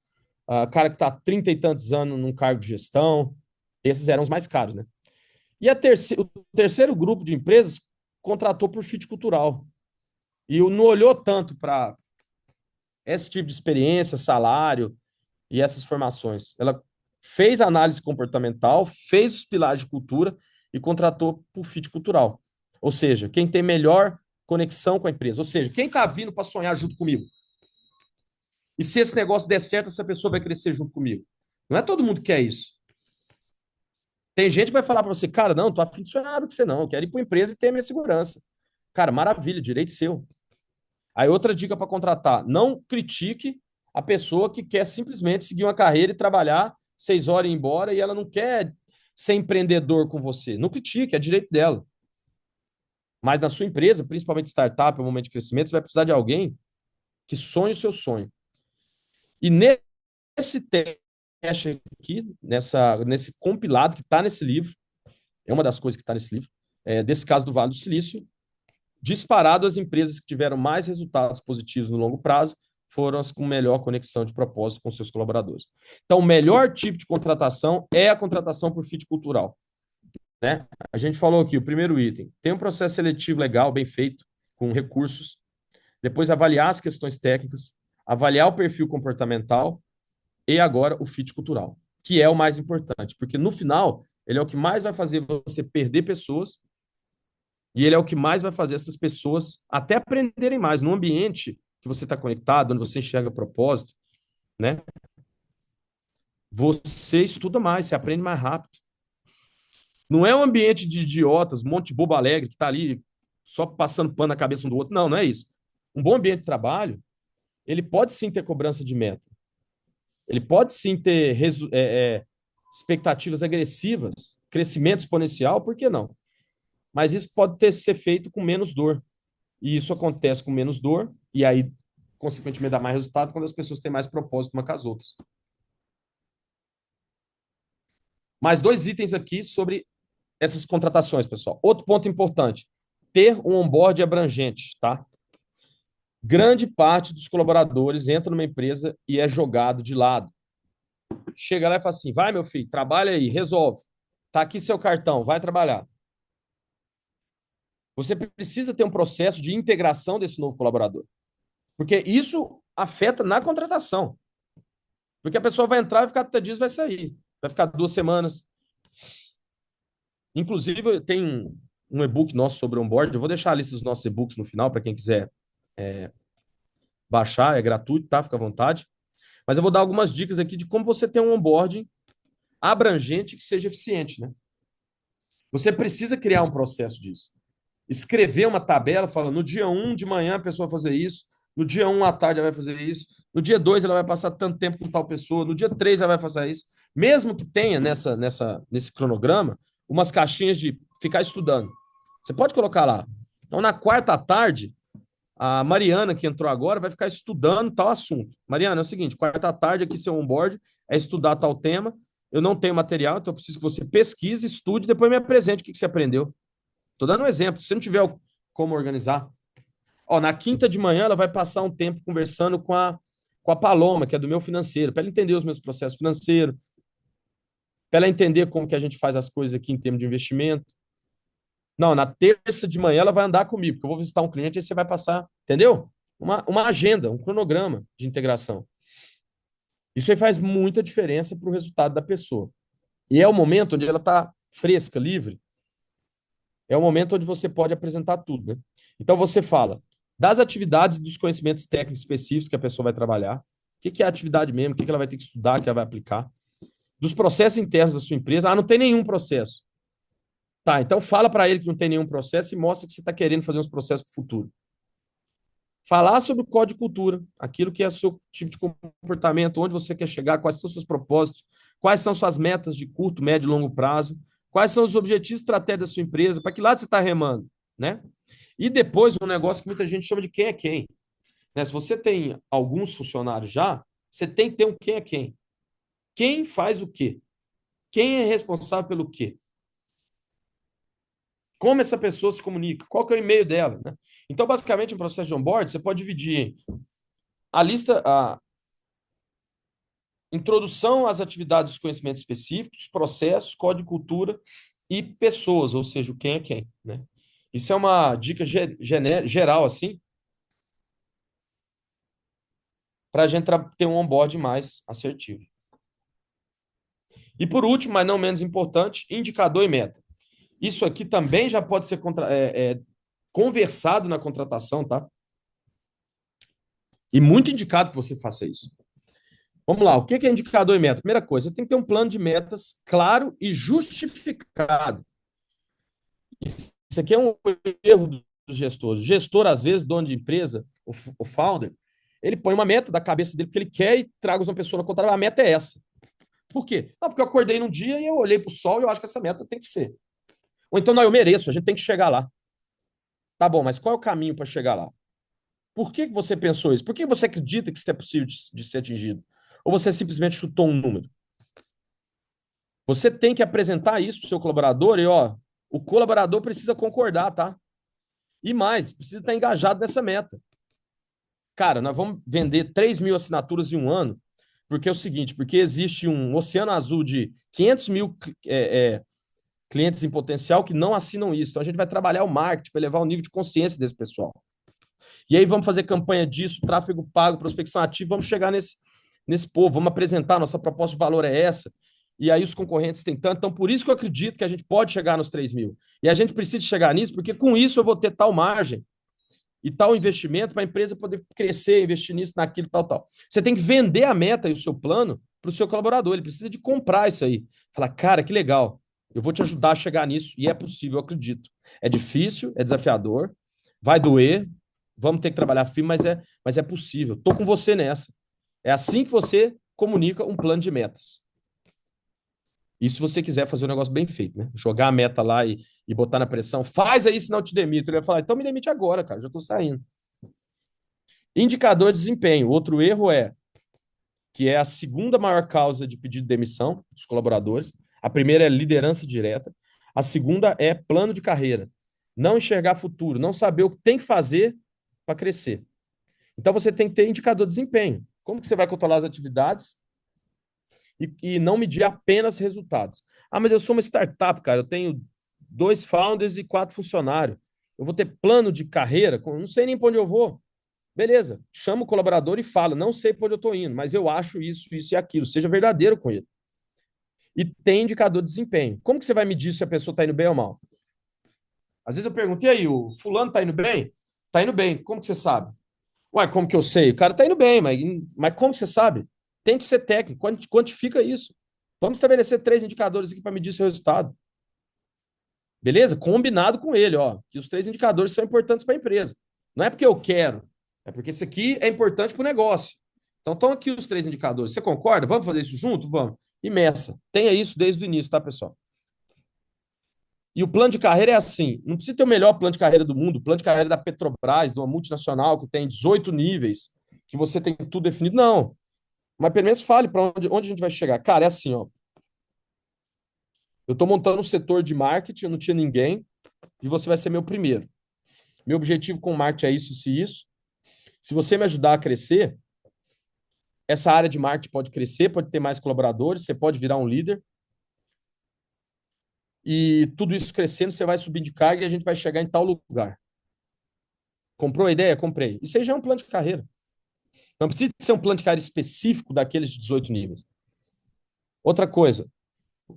cara que está há 30 e tantos anos num cargo de gestão. Esses eram os mais caros, né? E o terceiro grupo de empresas contratou por fit cultural. E não olhou tanto para esse tipo de experiência, salário e essas formações. Ela fez análise comportamental, fez os pilares de cultura e contratou por fit cultural. Ou seja, quem tem melhor conexão com a empresa. Ou seja, quem está vindo para sonhar junto comigo. E se esse negócio der certo, essa pessoa vai crescer junto comigo. Não é todo mundo que quer isso. Tem gente que vai falar para você, cara, não, tô afim de sonhar com você não, eu quero ir para empresa e ter a minha segurança. Cara, maravilha, direito seu. Aí outra dica para contratar, não critique a pessoa que quer simplesmente seguir uma carreira e trabalhar 6 horas e ir embora e ela não quer ser empreendedor com você. Não critique, é direito dela. Mas na sua empresa, principalmente startup, é um momento de crescimento, você vai precisar de alguém que sonhe o seu sonho. E nesse teste aqui, nesse compilado que está nesse livro, é uma das coisas que está nesse livro, desse caso do Vale do Silício, disparado as empresas que tiveram mais resultados positivos no longo prazo foram as com melhor conexão de propósito com seus colaboradores. Então, o melhor tipo de contratação é a contratação por fit cultural. Né? A gente falou aqui, o primeiro item, tem um processo seletivo legal, bem feito, com recursos, depois avaliar as questões técnicas, avaliar o perfil comportamental e agora o fit cultural, que é o mais importante, porque no final, ele é o que mais vai fazer você perder pessoas e ele é o que mais vai fazer essas pessoas até aprenderem mais no ambiente que você está conectado, onde você enxerga propósito, né? Você estuda mais, você aprende mais rápido. Não é um ambiente de idiotas, um monte de bobo alegre que está ali só passando pano na cabeça um do outro. Não, não é isso. Um bom ambiente de trabalho, ele pode sim ter cobrança de meta. Ele pode sim ter expectativas agressivas, crescimento exponencial, por que não? Mas isso pode ser feito com menos dor. E isso acontece com menos dor, e aí, consequentemente, dá mais resultado quando as pessoas têm mais propósito uma com as outras. Mais 2 itens aqui sobre essas contratações, pessoal. Outro ponto importante, ter um onboard abrangente, tá? Grande parte dos colaboradores entra numa empresa e é jogado de lado. Chega lá e fala assim, vai, meu filho, trabalha aí, resolve. Tá aqui seu cartão, vai trabalhar. Você precisa ter um processo de integração desse novo colaborador. Porque isso afeta na contratação. Porque a pessoa vai entrar, vai ficar 30 dias, vai sair. Vai ficar 2 semanas. Inclusive, tem um e-book nosso sobre onboard. Eu vou deixar a lista dos nossos e-books no final, para quem quiser baixar. É gratuito, tá? Fica à vontade. Mas eu vou dar algumas dicas aqui de como você ter um onboarding abrangente que seja eficiente, né? Você precisa criar um processo disso. Escrever uma tabela, falando no dia 1 de manhã a pessoa vai fazer isso, No dia 1 à tarde ela vai fazer isso. No dia 2 ela vai passar tanto tempo com tal pessoa. No dia 3 ela vai fazer isso. Mesmo que tenha nesse cronograma umas caixinhas de ficar estudando. Você pode colocar lá. Então, na quarta à tarde, a Mariana, que entrou agora, vai ficar estudando tal assunto. Mariana, é o seguinte: quarta à tarde aqui, seu onboard é estudar tal tema. Eu não tenho material, então eu preciso que você pesquise, estude, depois me apresente o que você aprendeu. Estou dando um exemplo. Se não tiver como organizar. Ó, na quinta de manhã, ela vai passar um tempo conversando com a Paloma, que é do meu financeiro, para ela entender os meus processos financeiros, para ela entender como que a gente faz as coisas aqui em termos de investimento. Não, na terça de manhã ela vai andar comigo, porque eu vou visitar um cliente e você vai passar, entendeu? Uma agenda, um cronograma de integração. Isso aí faz muita diferença para o resultado da pessoa. E é o momento onde ela está fresca, livre. É o momento onde você pode apresentar tudo, né? Então você fala das atividades e dos conhecimentos técnicos específicos que a pessoa vai trabalhar, o que é a atividade mesmo, o que ela vai ter que estudar, que ela vai aplicar, dos processos internos da sua empresa. Ah, não tem nenhum processo. Tá, então fala para ele que não tem nenhum processo e mostra que você está querendo fazer uns processos para o futuro. Falar sobre o código de cultura, aquilo que é o seu tipo de comportamento, onde você quer chegar, quais são os seus propósitos, quais são suas metas de curto, médio e longo prazo, quais são os objetivos estratégicos da sua empresa, para que lado você está remando, né? E depois um negócio que muita gente chama de quem é quem. Né? Se você tem alguns funcionários já, você tem que ter um quem é quem. Quem faz o quê? Quem é responsável pelo quê? Como essa pessoa se comunica? Qual que é o e-mail dela? Né? Então, basicamente, um processo de onboard, você pode dividir em a lista, a introdução às atividades dos conhecimentos específicos, processos, código de cultura e pessoas, ou seja, o quem é quem. Né? Isso é uma dica geral, assim, para a gente ter um onboard mais assertivo. E por último, mas não menos importante, indicador e meta. Isso aqui também já pode ser conversado na contratação, tá? E muito indicado que você faça isso. Vamos lá, o que é indicador e meta? Primeira coisa, você tem que ter um plano de metas claro e justificado. Isso aqui é um erro dos gestores. O gestor, às vezes, dono de empresa, o founder, ele põe uma meta da cabeça dele porque ele quer e traga uma pessoa na conta. A meta é essa. Por quê? Não, porque eu acordei num dia e eu olhei para o sol e eu acho que essa meta tem que ser. Ou então, não, eu mereço, a gente tem que chegar lá. Tá bom, mas qual é o caminho para chegar lá? Por que você pensou isso? Por que você acredita que isso é possível de ser atingido? Ou você simplesmente chutou um número? Você tem que apresentar isso para o seu colaborador e, ó, o colaborador precisa concordar, tá? E mais, precisa estar engajado nessa meta. Cara, nós vamos vender 3 mil assinaturas em um ano, porque é o seguinte, porque existe um oceano azul de 500 mil clientes em potencial que não assinam isso. Então, a gente vai trabalhar o marketing para elevar o nível de consciência desse pessoal. E aí vamos fazer campanha disso, tráfego pago, prospecção ativa, vamos chegar nesse povo, vamos apresentar, nossa proposta de valor é essa. E aí os concorrentes têm tanto. Então, por isso que eu acredito que a gente pode chegar nos 3 mil. E a gente precisa chegar nisso, porque com isso eu vou ter tal margem e tal investimento para a empresa poder crescer, investir nisso, naquilo, tal, tal. Você tem que vender a meta e o seu plano para o seu colaborador. Ele precisa de comprar isso aí. Falar, cara, que legal. Eu vou te ajudar a chegar nisso. E é possível, eu acredito. É difícil, é desafiador, vai doer, vamos ter que trabalhar firme, mas é possível. Estou com você nessa. É assim que você comunica um plano de metas. E se você quiser fazer um negócio bem feito, né? Jogar a meta lá e botar na pressão, faz aí, senão eu te demito. Ele vai falar, então me demite agora, cara, já estou saindo. Indicador de desempenho. Outro erro que é a segunda maior causa de pedido de demissão dos colaboradores. A primeira é liderança direta. A segunda é plano de carreira. Não enxergar futuro, não saber o que tem que fazer para crescer. Então você tem que ter indicador de desempenho. Como que você vai controlar as atividades e não medir apenas resultados? Ah, mas eu sou uma startup, cara, eu tenho 2 founders e 4 funcionários. Eu vou ter plano de carreira, não sei nem para onde eu vou. Beleza, chama o colaborador e fala, não sei para onde eu estou indo, mas eu acho isso, isso e aquilo. Seja verdadeiro com ele. E tem indicador de desempenho. Como que você vai medir se a pessoa está indo bem ou mal? Às vezes eu pergunto, e aí, o fulano está indo bem? Está indo bem, como que você sabe? Ué, como que eu sei? O cara está indo bem, mas como que você sabe? Tem que ser técnico, quantifica isso. Vamos estabelecer 3 indicadores aqui para medir seu resultado. Beleza? Combinado com ele, ó, que os 3 indicadores são importantes para a empresa. Não é porque eu quero, É porque isso aqui é importante para o negócio. Então, estão aqui os 3 indicadores. Você concorda? Vamos fazer isso junto? Vamos. E meça. Tenha isso desde o início, tá, pessoal? E o plano de carreira é assim: não precisa ter o melhor plano de carreira do mundo, o plano de carreira da Petrobras, de uma multinacional que tem 18 níveis, que você tem tudo definido. Não. Mas pelo menos fale para onde a gente vai chegar. Cara, é assim, ó. Eu estou montando um setor de marketing, eu não tinha ninguém, e você vai ser meu primeiro. Meu objetivo com o marketing é isso e isso. Se você me ajudar a crescer, essa área de marketing pode crescer, pode ter mais colaboradores, você pode virar um líder. E tudo isso crescendo, você vai subir de carga e a gente vai chegar em tal lugar. Comprou a ideia? Comprei. Isso aí já é um plano de carreira. Não precisa ser um plano de carreira específico daqueles de 18 níveis. Outra coisa,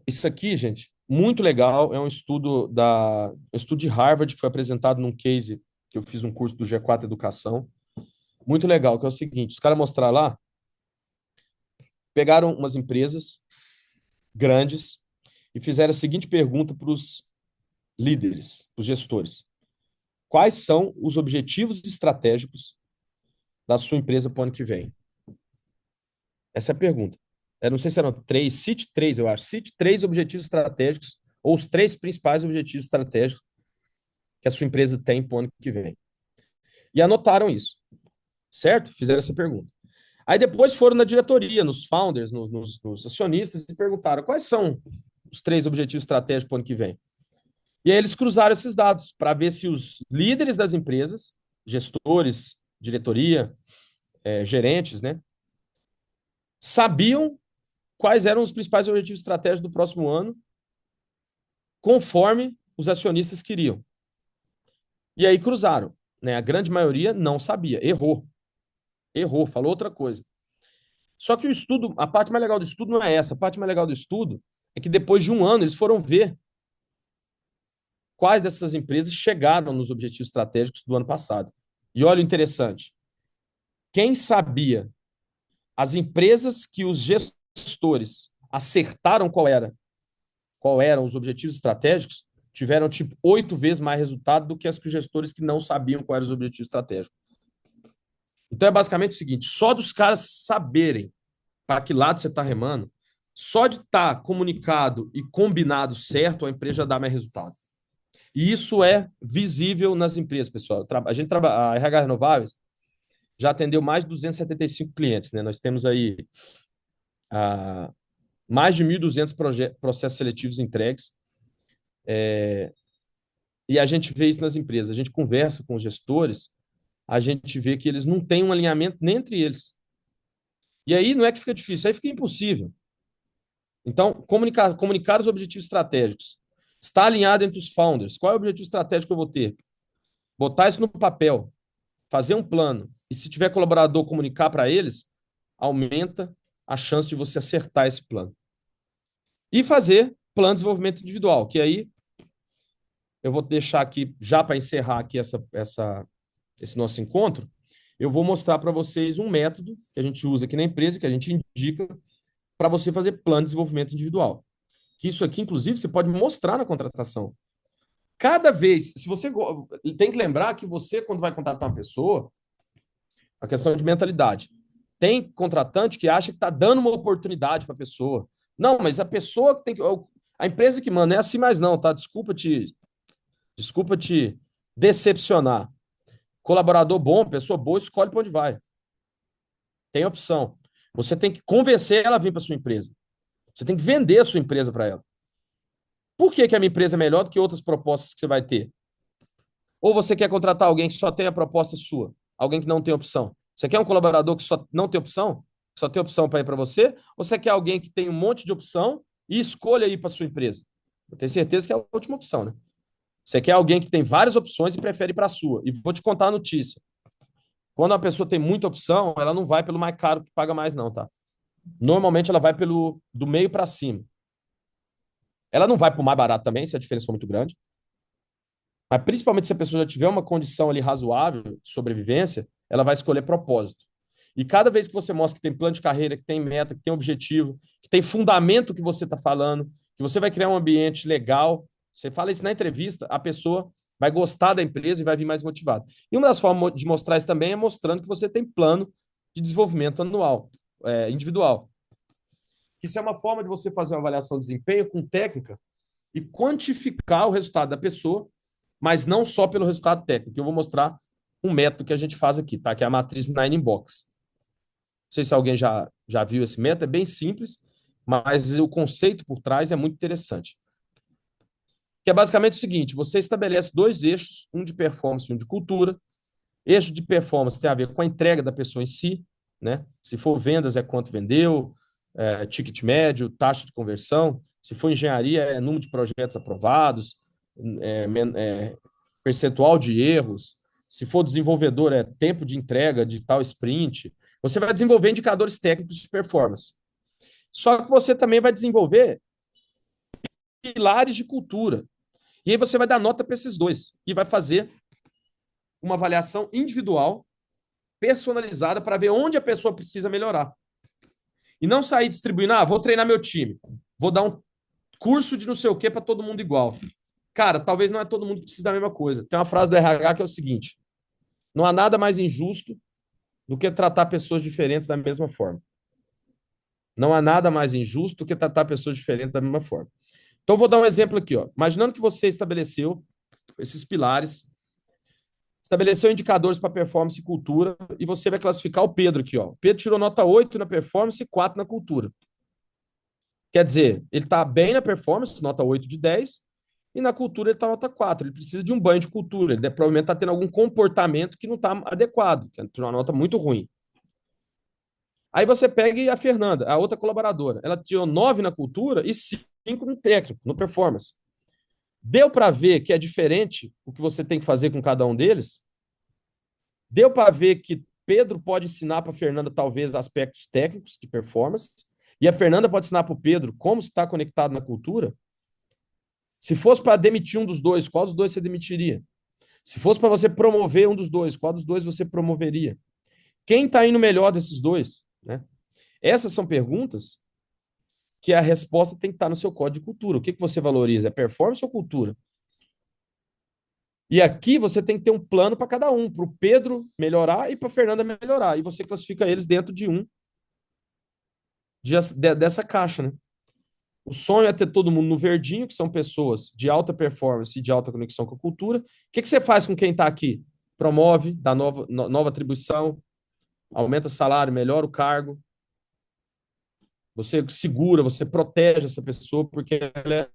isso aqui, gente, muito legal, é um estudo de Harvard que foi apresentado num case que eu fiz um curso do G4 Educação. Muito legal, que é o seguinte, os caras mostraram lá, pegaram umas empresas grandes e fizeram a seguinte pergunta para os líderes, os gestores. Quais são os objetivos estratégicos da sua empresa para o ano que vem? Essa é a pergunta. Eu não sei se eram três, cite três, eu acho. Cite 3 objetivos estratégicos, ou os 3 principais objetivos estratégicos que a sua empresa tem para o ano que vem. E anotaram isso, certo? Fizeram essa pergunta. Aí depois foram na diretoria, nos founders, nos acionistas, e perguntaram quais são os 3 objetivos estratégicos para o ano que vem. E aí eles cruzaram esses dados para ver se os líderes das empresas, gestores, diretoria, gerentes, né, sabiam quais eram os principais objetivos estratégicos do próximo ano, conforme os acionistas queriam. E aí cruzaram, né? A grande maioria não sabia, errou, falou outra coisa. Só que o estudo, a parte mais legal do estudo não é essa. A parte mais legal do estudo é que depois de um ano eles foram ver quais dessas empresas chegaram nos objetivos estratégicos do ano passado. E olha o interessante. Quem sabia, as empresas que os gestores acertaram qual eram os objetivos estratégicos, tiveram tipo 8 vezes mais resultado do que as que os gestores que não sabiam quais eram os objetivos estratégicos. Então é basicamente o seguinte: só dos caras saberem para que lado você está remando, só de estar comunicado e combinado certo, a empresa já dá mais resultado. E isso é visível nas empresas, pessoal. A RH Renováveis já atendeu mais de 275 clientes, né? Nós temos aí mais de 1.200 processos seletivos entregues. E a gente vê isso nas empresas. A gente conversa com os gestores, a gente vê que eles não têm um alinhamento nem entre eles. E aí não é que fica difícil, aí fica impossível. Então, comunicar os objetivos estratégicos. Está alinhado entre os founders. Qual é o objetivo estratégico que eu vou ter? Botar isso no papel, fazer um plano. E se tiver colaborador, comunicar para eles, aumenta a chance de você acertar esse plano. E fazer plano de desenvolvimento individual, que aí eu vou deixar aqui, já para encerrar aqui esse nosso encontro, eu vou mostrar para vocês um método que a gente usa aqui na empresa, que a gente indica para você fazer plano de desenvolvimento individual. Que isso aqui, inclusive, você pode mostrar na contratação. Cada vez, se você tem que lembrar que você, quando vai contratar uma pessoa, a questão de mentalidade. Tem contratante que acha que está dando uma oportunidade para a pessoa. Não, mas a pessoa tem que. A empresa que manda, não é assim mais não, tá? Desculpa te decepcionar. Colaborador bom, pessoa boa, escolhe para onde vai. Tem opção. Você tem que convencer ela a vir para sua empresa. Você tem que vender a sua empresa para ela. Por que a minha empresa é melhor do que outras propostas que você vai ter? Ou você quer contratar alguém que só tem a proposta sua? Alguém que não tem opção? Você quer um colaborador que só não tem opção? Que só tem opção para ir para você? Ou você quer alguém que tem um monte de opção e escolha ir para sua empresa? Eu tenho certeza que é a última opção, né? Você quer alguém que tem várias opções e prefere ir para a sua. E vou te contar a notícia. Quando uma pessoa tem muita opção, ela não vai pelo mais caro que paga mais, não, tá? Normalmente ela vai do meio para cima. Ela não vai para o mais barato também, se a diferença for muito grande. Mas principalmente se a pessoa já tiver uma condição ali razoável de sobrevivência, ela vai escolher propósito. E cada vez que você mostra que tem plano de carreira, que tem meta, que tem objetivo, que tem fundamento que você está falando, que você vai criar um ambiente legal, você fala isso na entrevista, a pessoa vai gostar da empresa e vai vir mais motivado. E uma das formas de mostrar isso também é mostrando que você tem plano de desenvolvimento anual, individual. Isso é uma forma de você fazer uma avaliação de desempenho com técnica e quantificar o resultado da pessoa, mas não só pelo resultado técnico. Eu vou mostrar um método que a gente faz aqui, tá? Que é a matriz Nine Box. Não sei se alguém já viu esse método, é bem simples, mas o conceito por trás é muito interessante. Que é basicamente o seguinte: você estabelece dois eixos, um de performance e um de cultura. Eixo de performance tem a ver com a entrega da pessoa em si, né? Se for vendas, é quanto vendeu, ticket médio, taxa de conversão. Se for engenharia, é número de projetos aprovados, percentual de erros. Se for desenvolvedor, é tempo de entrega de tal sprint. Você vai desenvolver indicadores técnicos de performance. Só que você também vai desenvolver pilares de cultura. E aí você vai dar nota para esses dois e vai fazer uma avaliação individual, personalizada, para ver onde a pessoa precisa melhorar. E não sair distribuindo, vou treinar meu time, vou dar um curso de não sei o que para todo mundo igual. Cara, talvez não é todo mundo que precisa da mesma coisa. Tem uma frase do RH que é o seguinte: não há nada mais injusto do que tratar pessoas diferentes da mesma forma. Não há nada mais injusto do que tratar pessoas diferentes da mesma forma. Então, vou dar um exemplo aqui. Ó. Imaginando que você estabeleceu esses pilares, estabeleceu indicadores para performance e cultura, e você vai classificar o Pedro aqui. Ó. O Pedro tirou nota 8 na performance e 4 na cultura. Quer dizer, ele está bem na performance, nota 8 de 10, e na cultura ele está nota 4. Ele precisa de um banho de cultura. Ele provavelmente está tendo algum comportamento que não está adequado, que é uma nota muito ruim. Aí você pega a Fernanda, a outra colaboradora. Ela tirou 9 na cultura e 5 no técnico, no performance. Deu para ver que é diferente o que você tem que fazer com cada um deles? Deu para ver que Pedro pode ensinar para a Fernanda, talvez, aspectos técnicos de performance, e a Fernanda pode ensinar para o Pedro como está conectado na cultura? Se fosse para demitir um dos dois, qual dos dois você demitiria? Se fosse para você promover um dos dois, qual dos dois você promoveria? Quem está indo melhor desses dois? Né? Essas são perguntas que a resposta tem que estar no seu código de cultura. O que você valoriza? É performance ou cultura? E aqui você tem que ter um plano para cada um, para o Pedro melhorar e para a Fernanda melhorar. E você classifica eles dentro de dessa caixa, né? O sonho é ter todo mundo no verdinho, que são pessoas de alta performance e de alta conexão com a cultura. O que você faz com quem está aqui? Promove, dá nova atribuição, aumenta salário, melhora o cargo. Você segura, você protege essa pessoa, porque ela é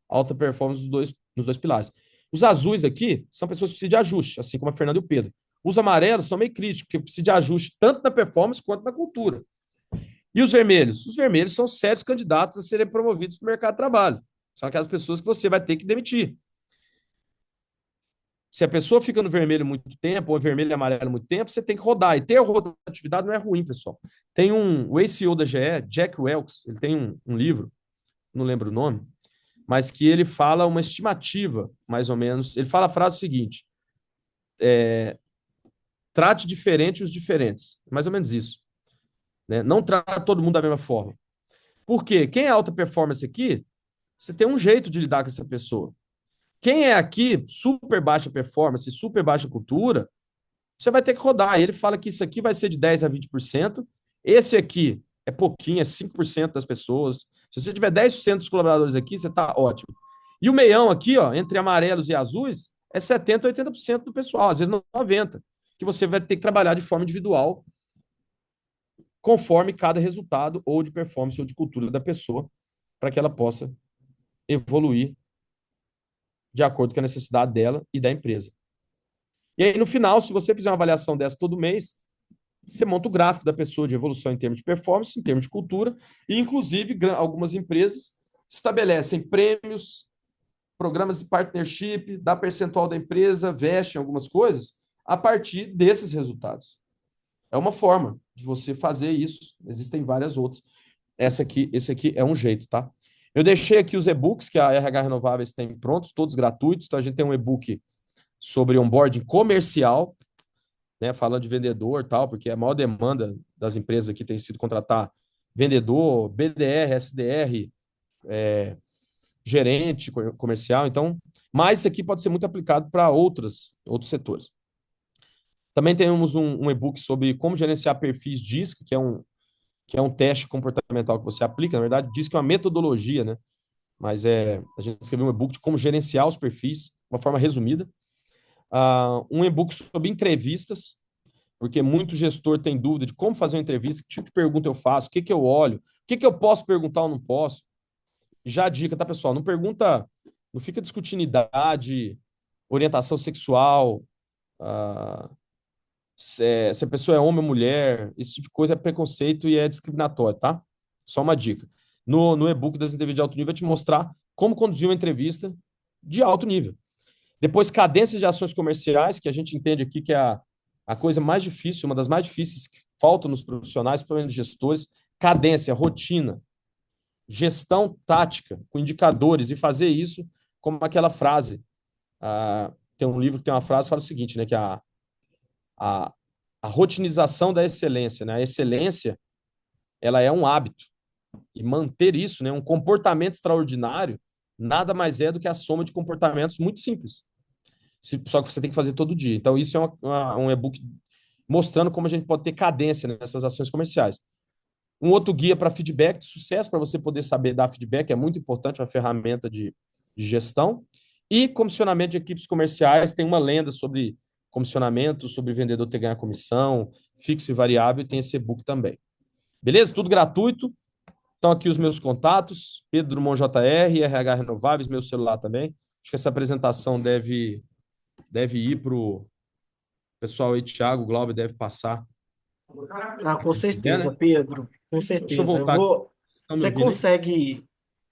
alta performance nos dois pilares. Os azuis aqui são pessoas que precisam de ajuste, assim como a Fernanda e o Pedro. Os amarelos são meio críticos, porque precisam de ajuste tanto na performance quanto na cultura. E os vermelhos? Os vermelhos são sérios candidatos a serem promovidos para o mercado de trabalho. São aquelas pessoas que você vai ter que demitir. Se a pessoa fica no vermelho muito tempo, ou vermelho e amarelo muito tempo, você tem que rodar. E ter rotatividade não é ruim, pessoal. Tem o ACO da GE, Jack Welch, ele tem um livro, não lembro o nome, mas que ele fala uma estimativa, mais ou menos. Ele fala a frase seguinte: trate diferente os diferentes. Mais ou menos isso. Né? Não trata todo mundo da mesma forma. Por quê? Quem é alta performance aqui, você tem um jeito de lidar com essa pessoa. Quem é aqui super baixa performance, super baixa cultura, você vai ter que rodar. E ele fala que isso aqui vai ser de 10% a 20%. Esse aqui é pouquinho, é 5% das pessoas. Se você tiver 10% dos colaboradores aqui, você está ótimo. E o meião aqui, ó, entre amarelos e azuis, é 70% a 80% do pessoal, às vezes 90%, que você vai ter que trabalhar de forma individual, conforme cada resultado, ou de performance ou de cultura da pessoa, para que ela possa evoluir de acordo com a necessidade dela e da empresa. E aí, no final, se você fizer uma avaliação dessa todo mês, você monta o gráfico da pessoa de evolução em termos de performance, em termos de cultura, e, inclusive, algumas empresas estabelecem prêmios, programas de partnership, dá percentual da empresa, vestem algumas coisas a partir desses resultados. É uma forma de você fazer isso. Existem várias outras. Esse aqui é um jeito, tá? Eu deixei aqui os e-books que a RH Renováveis tem prontos, todos gratuitos. Então, a gente tem um e-book sobre onboarding comercial, né, falando de vendedor e tal, porque a maior demanda das empresas aqui tem sido contratar vendedor, BDR, SDR, gerente comercial. Então, mas isso aqui pode ser muito aplicado para outros setores. Também temos um e-book sobre como gerenciar perfis DISC, que é um teste comportamental que você aplica. Na verdade, DISC é uma metodologia, né? Mas a gente escreveu um e-book de como gerenciar os perfis, de uma forma resumida. Um e-book sobre entrevistas, porque muito gestor tem dúvida de como fazer uma entrevista, que tipo de pergunta eu faço, o que que eu olho, o que que eu posso perguntar ou não posso. E já a dica, tá, pessoal? Não pergunta, não fica discutindo idade, orientação sexual, ah, se a pessoa é homem ou mulher, esse tipo de coisa é preconceito e é discriminatório, tá? Só uma dica. No e-book das entrevistas de alto nível, eu te mostrar como conduzir uma entrevista de alto nível. Depois, cadências de ações comerciais, que a gente entende aqui que é a coisa mais difícil, uma das mais difíceis que faltam nos profissionais, principalmente nos gestores. Cadência, rotina, gestão tática, com indicadores, e fazer isso como aquela frase. Tem um livro que tem uma frase que fala o seguinte, né, que a, a rotinização da excelência, né? A excelência, ela é um hábito. E manter isso, né, um comportamento extraordinário, nada mais é do que a soma de comportamentos muito simples. Só que você tem que fazer todo dia. Então, isso é um e-book mostrando como a gente pode ter cadência nessas ações comerciais. Um outro guia para feedback de sucesso, para você poder saber dar feedback, é muito importante, uma ferramenta de gestão. E comissionamento de equipes comerciais, tem uma lenda sobre comissionamento, sobre vendedor ter ganhar comissão, fixo e variável, e tem esse e-book também. Beleza? Tudo gratuito. Então, aqui os meus contatos, Pedro Drummond JR, RH Renováveis, meu celular também. Acho que essa apresentação deve ir para o pessoal aí, Thiago, Glauber, deve passar. Com Se puder, certeza, né? Pedro. Com Deixa eu certeza. voltar aqui. Vocês estão me Você ouvindo aí? consegue.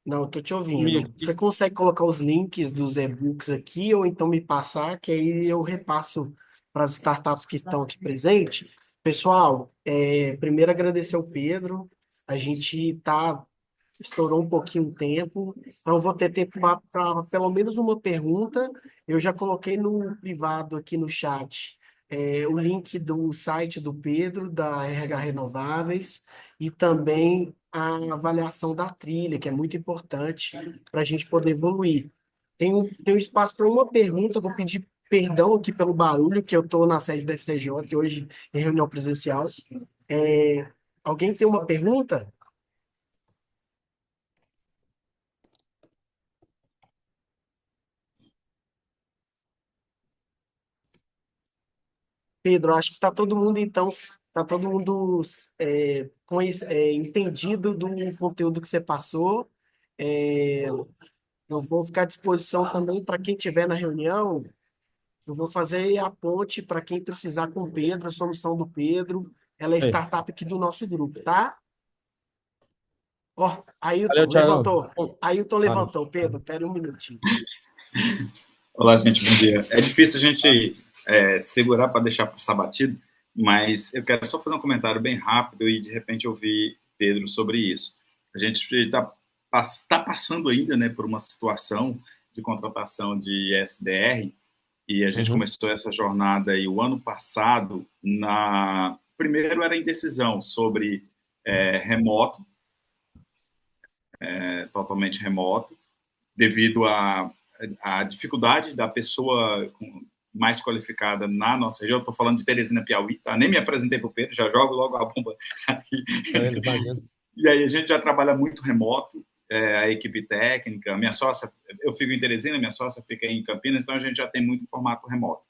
Não, eu tô te Comigo ouvindo. Você aqui. consegue colocar os links dos e-books aqui ou então me passar, que aí eu repasso para as startups que estão aqui presentes. Pessoal, primeiro agradecer ao Pedro. A gente estourou um pouquinho o tempo, então eu vou ter tempo para pelo menos uma pergunta. Eu já coloquei no privado aqui no chat o link do site do Pedro, da RH Renováveis, e também a avaliação da trilha, que é muito importante para a gente poder evoluir. Tem um espaço para uma pergunta, eu vou pedir perdão aqui pelo barulho, que eu estou na sede da FCJ hoje em reunião presencial. É, alguém tem uma pergunta? Pedro, acho que está todo mundo, então, está todo mundo entendido do conteúdo que você passou. É, eu vou ficar à disposição também para quem estiver na reunião. Eu vou fazer a ponte para quem precisar com o Pedro, a solução do Pedro. Ela é Aí. startup aqui do nosso grupo, tá? Ó, Valeu, Ailton Thiago. levantou. Ailton Ah, levantou. Pedro, espera um minutinho. Olá, gente, bom dia. É difícil a gente segurar para deixar passar batido, mas eu quero só fazer um comentário bem rápido e, de repente, ouvir Pedro sobre isso. A gente está passando ainda, né, por uma situação de contratação de SDR e a gente uhum. começou essa jornada aí o ano passado. Primeiro era indecisão sobre remoto, totalmente remoto, devido a dificuldade da pessoa mais qualificada na nossa região. Estou falando de Teresina, Piauí, tá? Nem me apresentei para o Pedro, já jogo logo a bomba aqui. E aí a gente já trabalha muito remoto, a equipe técnica, minha sócia, eu fico em Teresina, minha sócia fica em Campinas, então a gente já tem muito formato remoto.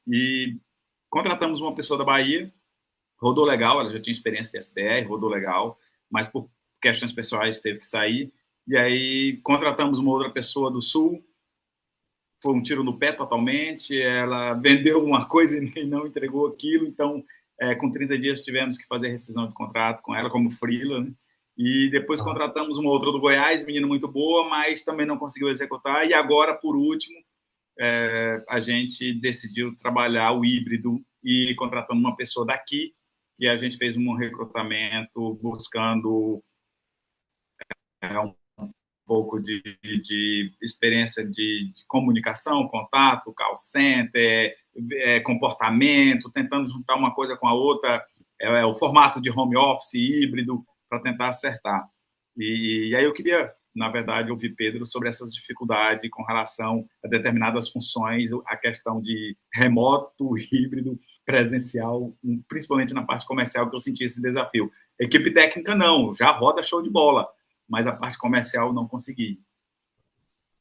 E contratamos uma pessoa da Bahia, rodou legal, ela já tinha experiência de SDR, rodou legal, mas por questões pessoais teve que sair. E aí contratamos uma outra pessoa do Sul, foi um tiro no pé totalmente, ela vendeu uma coisa e não entregou aquilo, então com 30 dias tivemos que fazer rescisão de contrato com ela como freela, né? E depois contratamos uma outra do Goiás, menina muito boa, mas também não conseguiu executar, e agora, por último, a gente decidiu trabalhar o híbrido e contratamos uma pessoa daqui, e a gente fez um recrutamento buscando um pouco de experiência de comunicação, contato, call center, comportamento, tentando juntar uma coisa com a outra, o formato de home office híbrido, para tentar acertar. E aí eu queria na verdade, ouvir Pedro sobre essas dificuldades com relação a determinadas funções, a questão de remoto, híbrido, presencial, principalmente na parte comercial, que eu senti esse desafio. Equipe técnica, não, já roda show de bola, mas a parte comercial não consegui.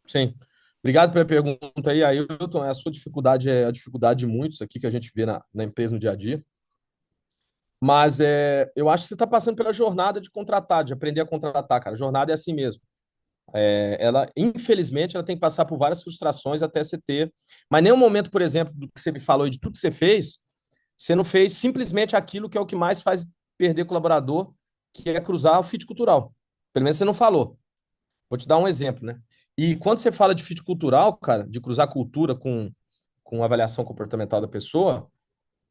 Sim. Obrigado pela pergunta aí, Ailton. A sua dificuldade é a dificuldade de muitos aqui que a gente vê na empresa no dia a dia. Mas eu acho que você está passando pela jornada de contratar, de aprender a contratar, cara. A jornada é assim mesmo. Ela, infelizmente, ela tem que passar por várias frustrações até você ter. Mas nenhum momento, por exemplo, do que você me falou e de tudo que você fez, você não fez simplesmente aquilo que é o que mais faz perder colaborador, que é cruzar o fit cultural. Pelo menos você não falou. Vou te dar um exemplo, né? E quando você fala de fit cultural, cara, de cruzar cultura com avaliação comportamental da pessoa,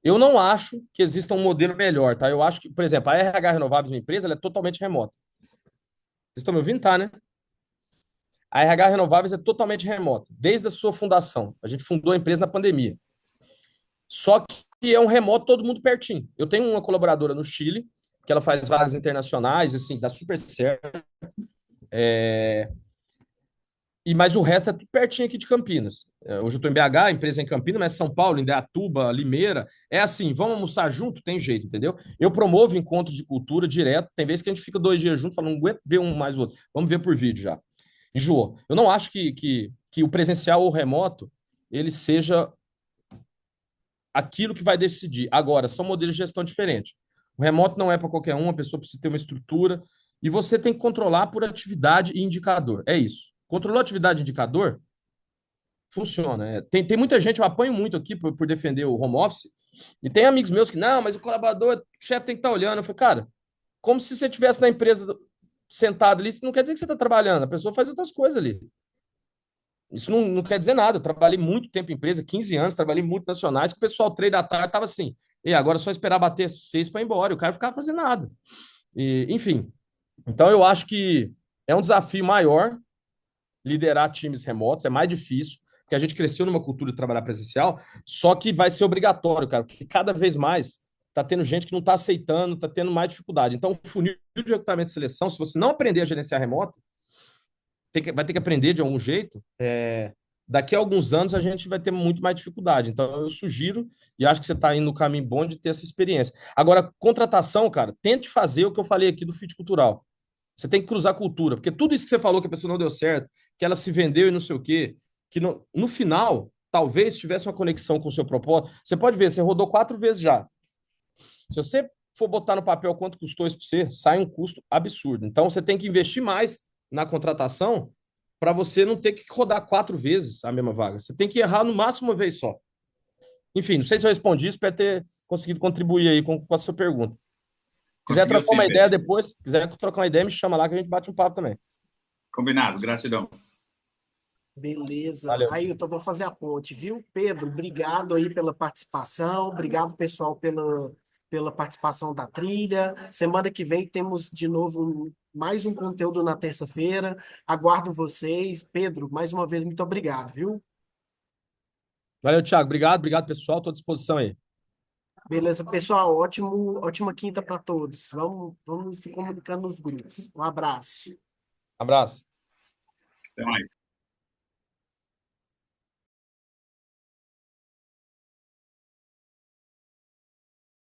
eu não acho que exista um modelo melhor, tá? Eu acho que, por exemplo, a RH Renováveis, minha empresa, ela é totalmente remota. Vocês estão me ouvindo, tá, né? A RH Renováveis é totalmente remota, desde a sua fundação. A gente fundou a empresa na pandemia. Só que é um remoto todo mundo pertinho. Eu tenho uma colaboradora no Chile, que ela faz vagas internacionais, assim, dá super certo. Mas o resto é tudo pertinho aqui de Campinas. Hoje eu estou em BH, a empresa é em Campinas, mas São Paulo, Indaiatuba, Limeira. É assim, vamos almoçar junto? Tem jeito, entendeu? Eu promovo encontros de cultura direto. Tem vezes que a gente fica 2 dias juntos, falando, não aguento ver um mais o outro. Vamos ver por vídeo já. Enjoou. Eu não acho que o presencial ou o remoto ele seja aquilo que vai decidir. Agora, são modelos de gestão diferentes. O remoto não é para qualquer um, a pessoa precisa ter uma estrutura e você tem que controlar por atividade e indicador. É isso. Controlou atividade e indicador, funciona. Tem muita gente, eu apanho muito aqui por defender o home office, e tem amigos meus que, não, mas o colaborador, o chefe tem que estar olhando. Eu falei, cara, como se você estivesse na empresa sentado ali, isso não quer dizer que você está trabalhando, a pessoa faz outras coisas ali. Isso não quer dizer nada. Eu trabalhei muito tempo em empresa, 15 anos, trabalhei muito nacionais, que o pessoal 3 da tarde estava assim, e agora é só esperar bater 6 para ir embora, e o cara ficava fazendo nada. Enfim, então eu acho que é um desafio maior liderar times remotos, é mais difícil, porque a gente cresceu numa cultura de trabalhar presencial, só que vai ser obrigatório, cara, porque cada vez mais está tendo gente que não está aceitando, está tendo mais dificuldade. Então, o funil de recrutamento e seleção, se você não aprender a gerenciar remoto, vai ter que aprender de algum jeito. Daqui a alguns anos a gente vai ter muito mais dificuldade. Então, eu sugiro, e acho que você está indo no caminho bom de ter essa experiência. Agora, contratação, cara, tente fazer o que eu falei aqui do fit cultural. Você tem que cruzar cultura, porque tudo isso que você falou que a pessoa não deu certo, que ela se vendeu e não sei o quê, que no final, talvez tivesse uma conexão com o seu propósito. Você pode ver, você rodou 4 vezes já. Se você for botar no papel quanto custou isso para você, sai um custo absurdo. Então, você tem que investir mais na contratação para você não ter que rodar 4 vezes a mesma vaga. Você tem que errar no máximo uma vez só. Enfim, não sei se eu respondi, espero ter conseguido contribuir aí com a sua pergunta. Quiser Conseguiu trocar sim, uma ideia Pedro. depois, quiser trocar uma ideia, me chama lá que a gente bate um papo também. Combinado, gratidão. Beleza. Valeu. Ailton, vou fazer a ponte, viu? Pedro, obrigado aí pela participação. Obrigado, pessoal, pela participação da trilha. Semana que vem temos de novo mais um conteúdo na terça-feira. Aguardo vocês. Pedro, mais uma vez, muito obrigado, viu? Valeu, Thiago. Obrigado, pessoal. Estou à disposição aí. Beleza, pessoal. Ótima quinta para todos. Vamos se comunicando nos grupos. Um abraço. Abraço. Até mais.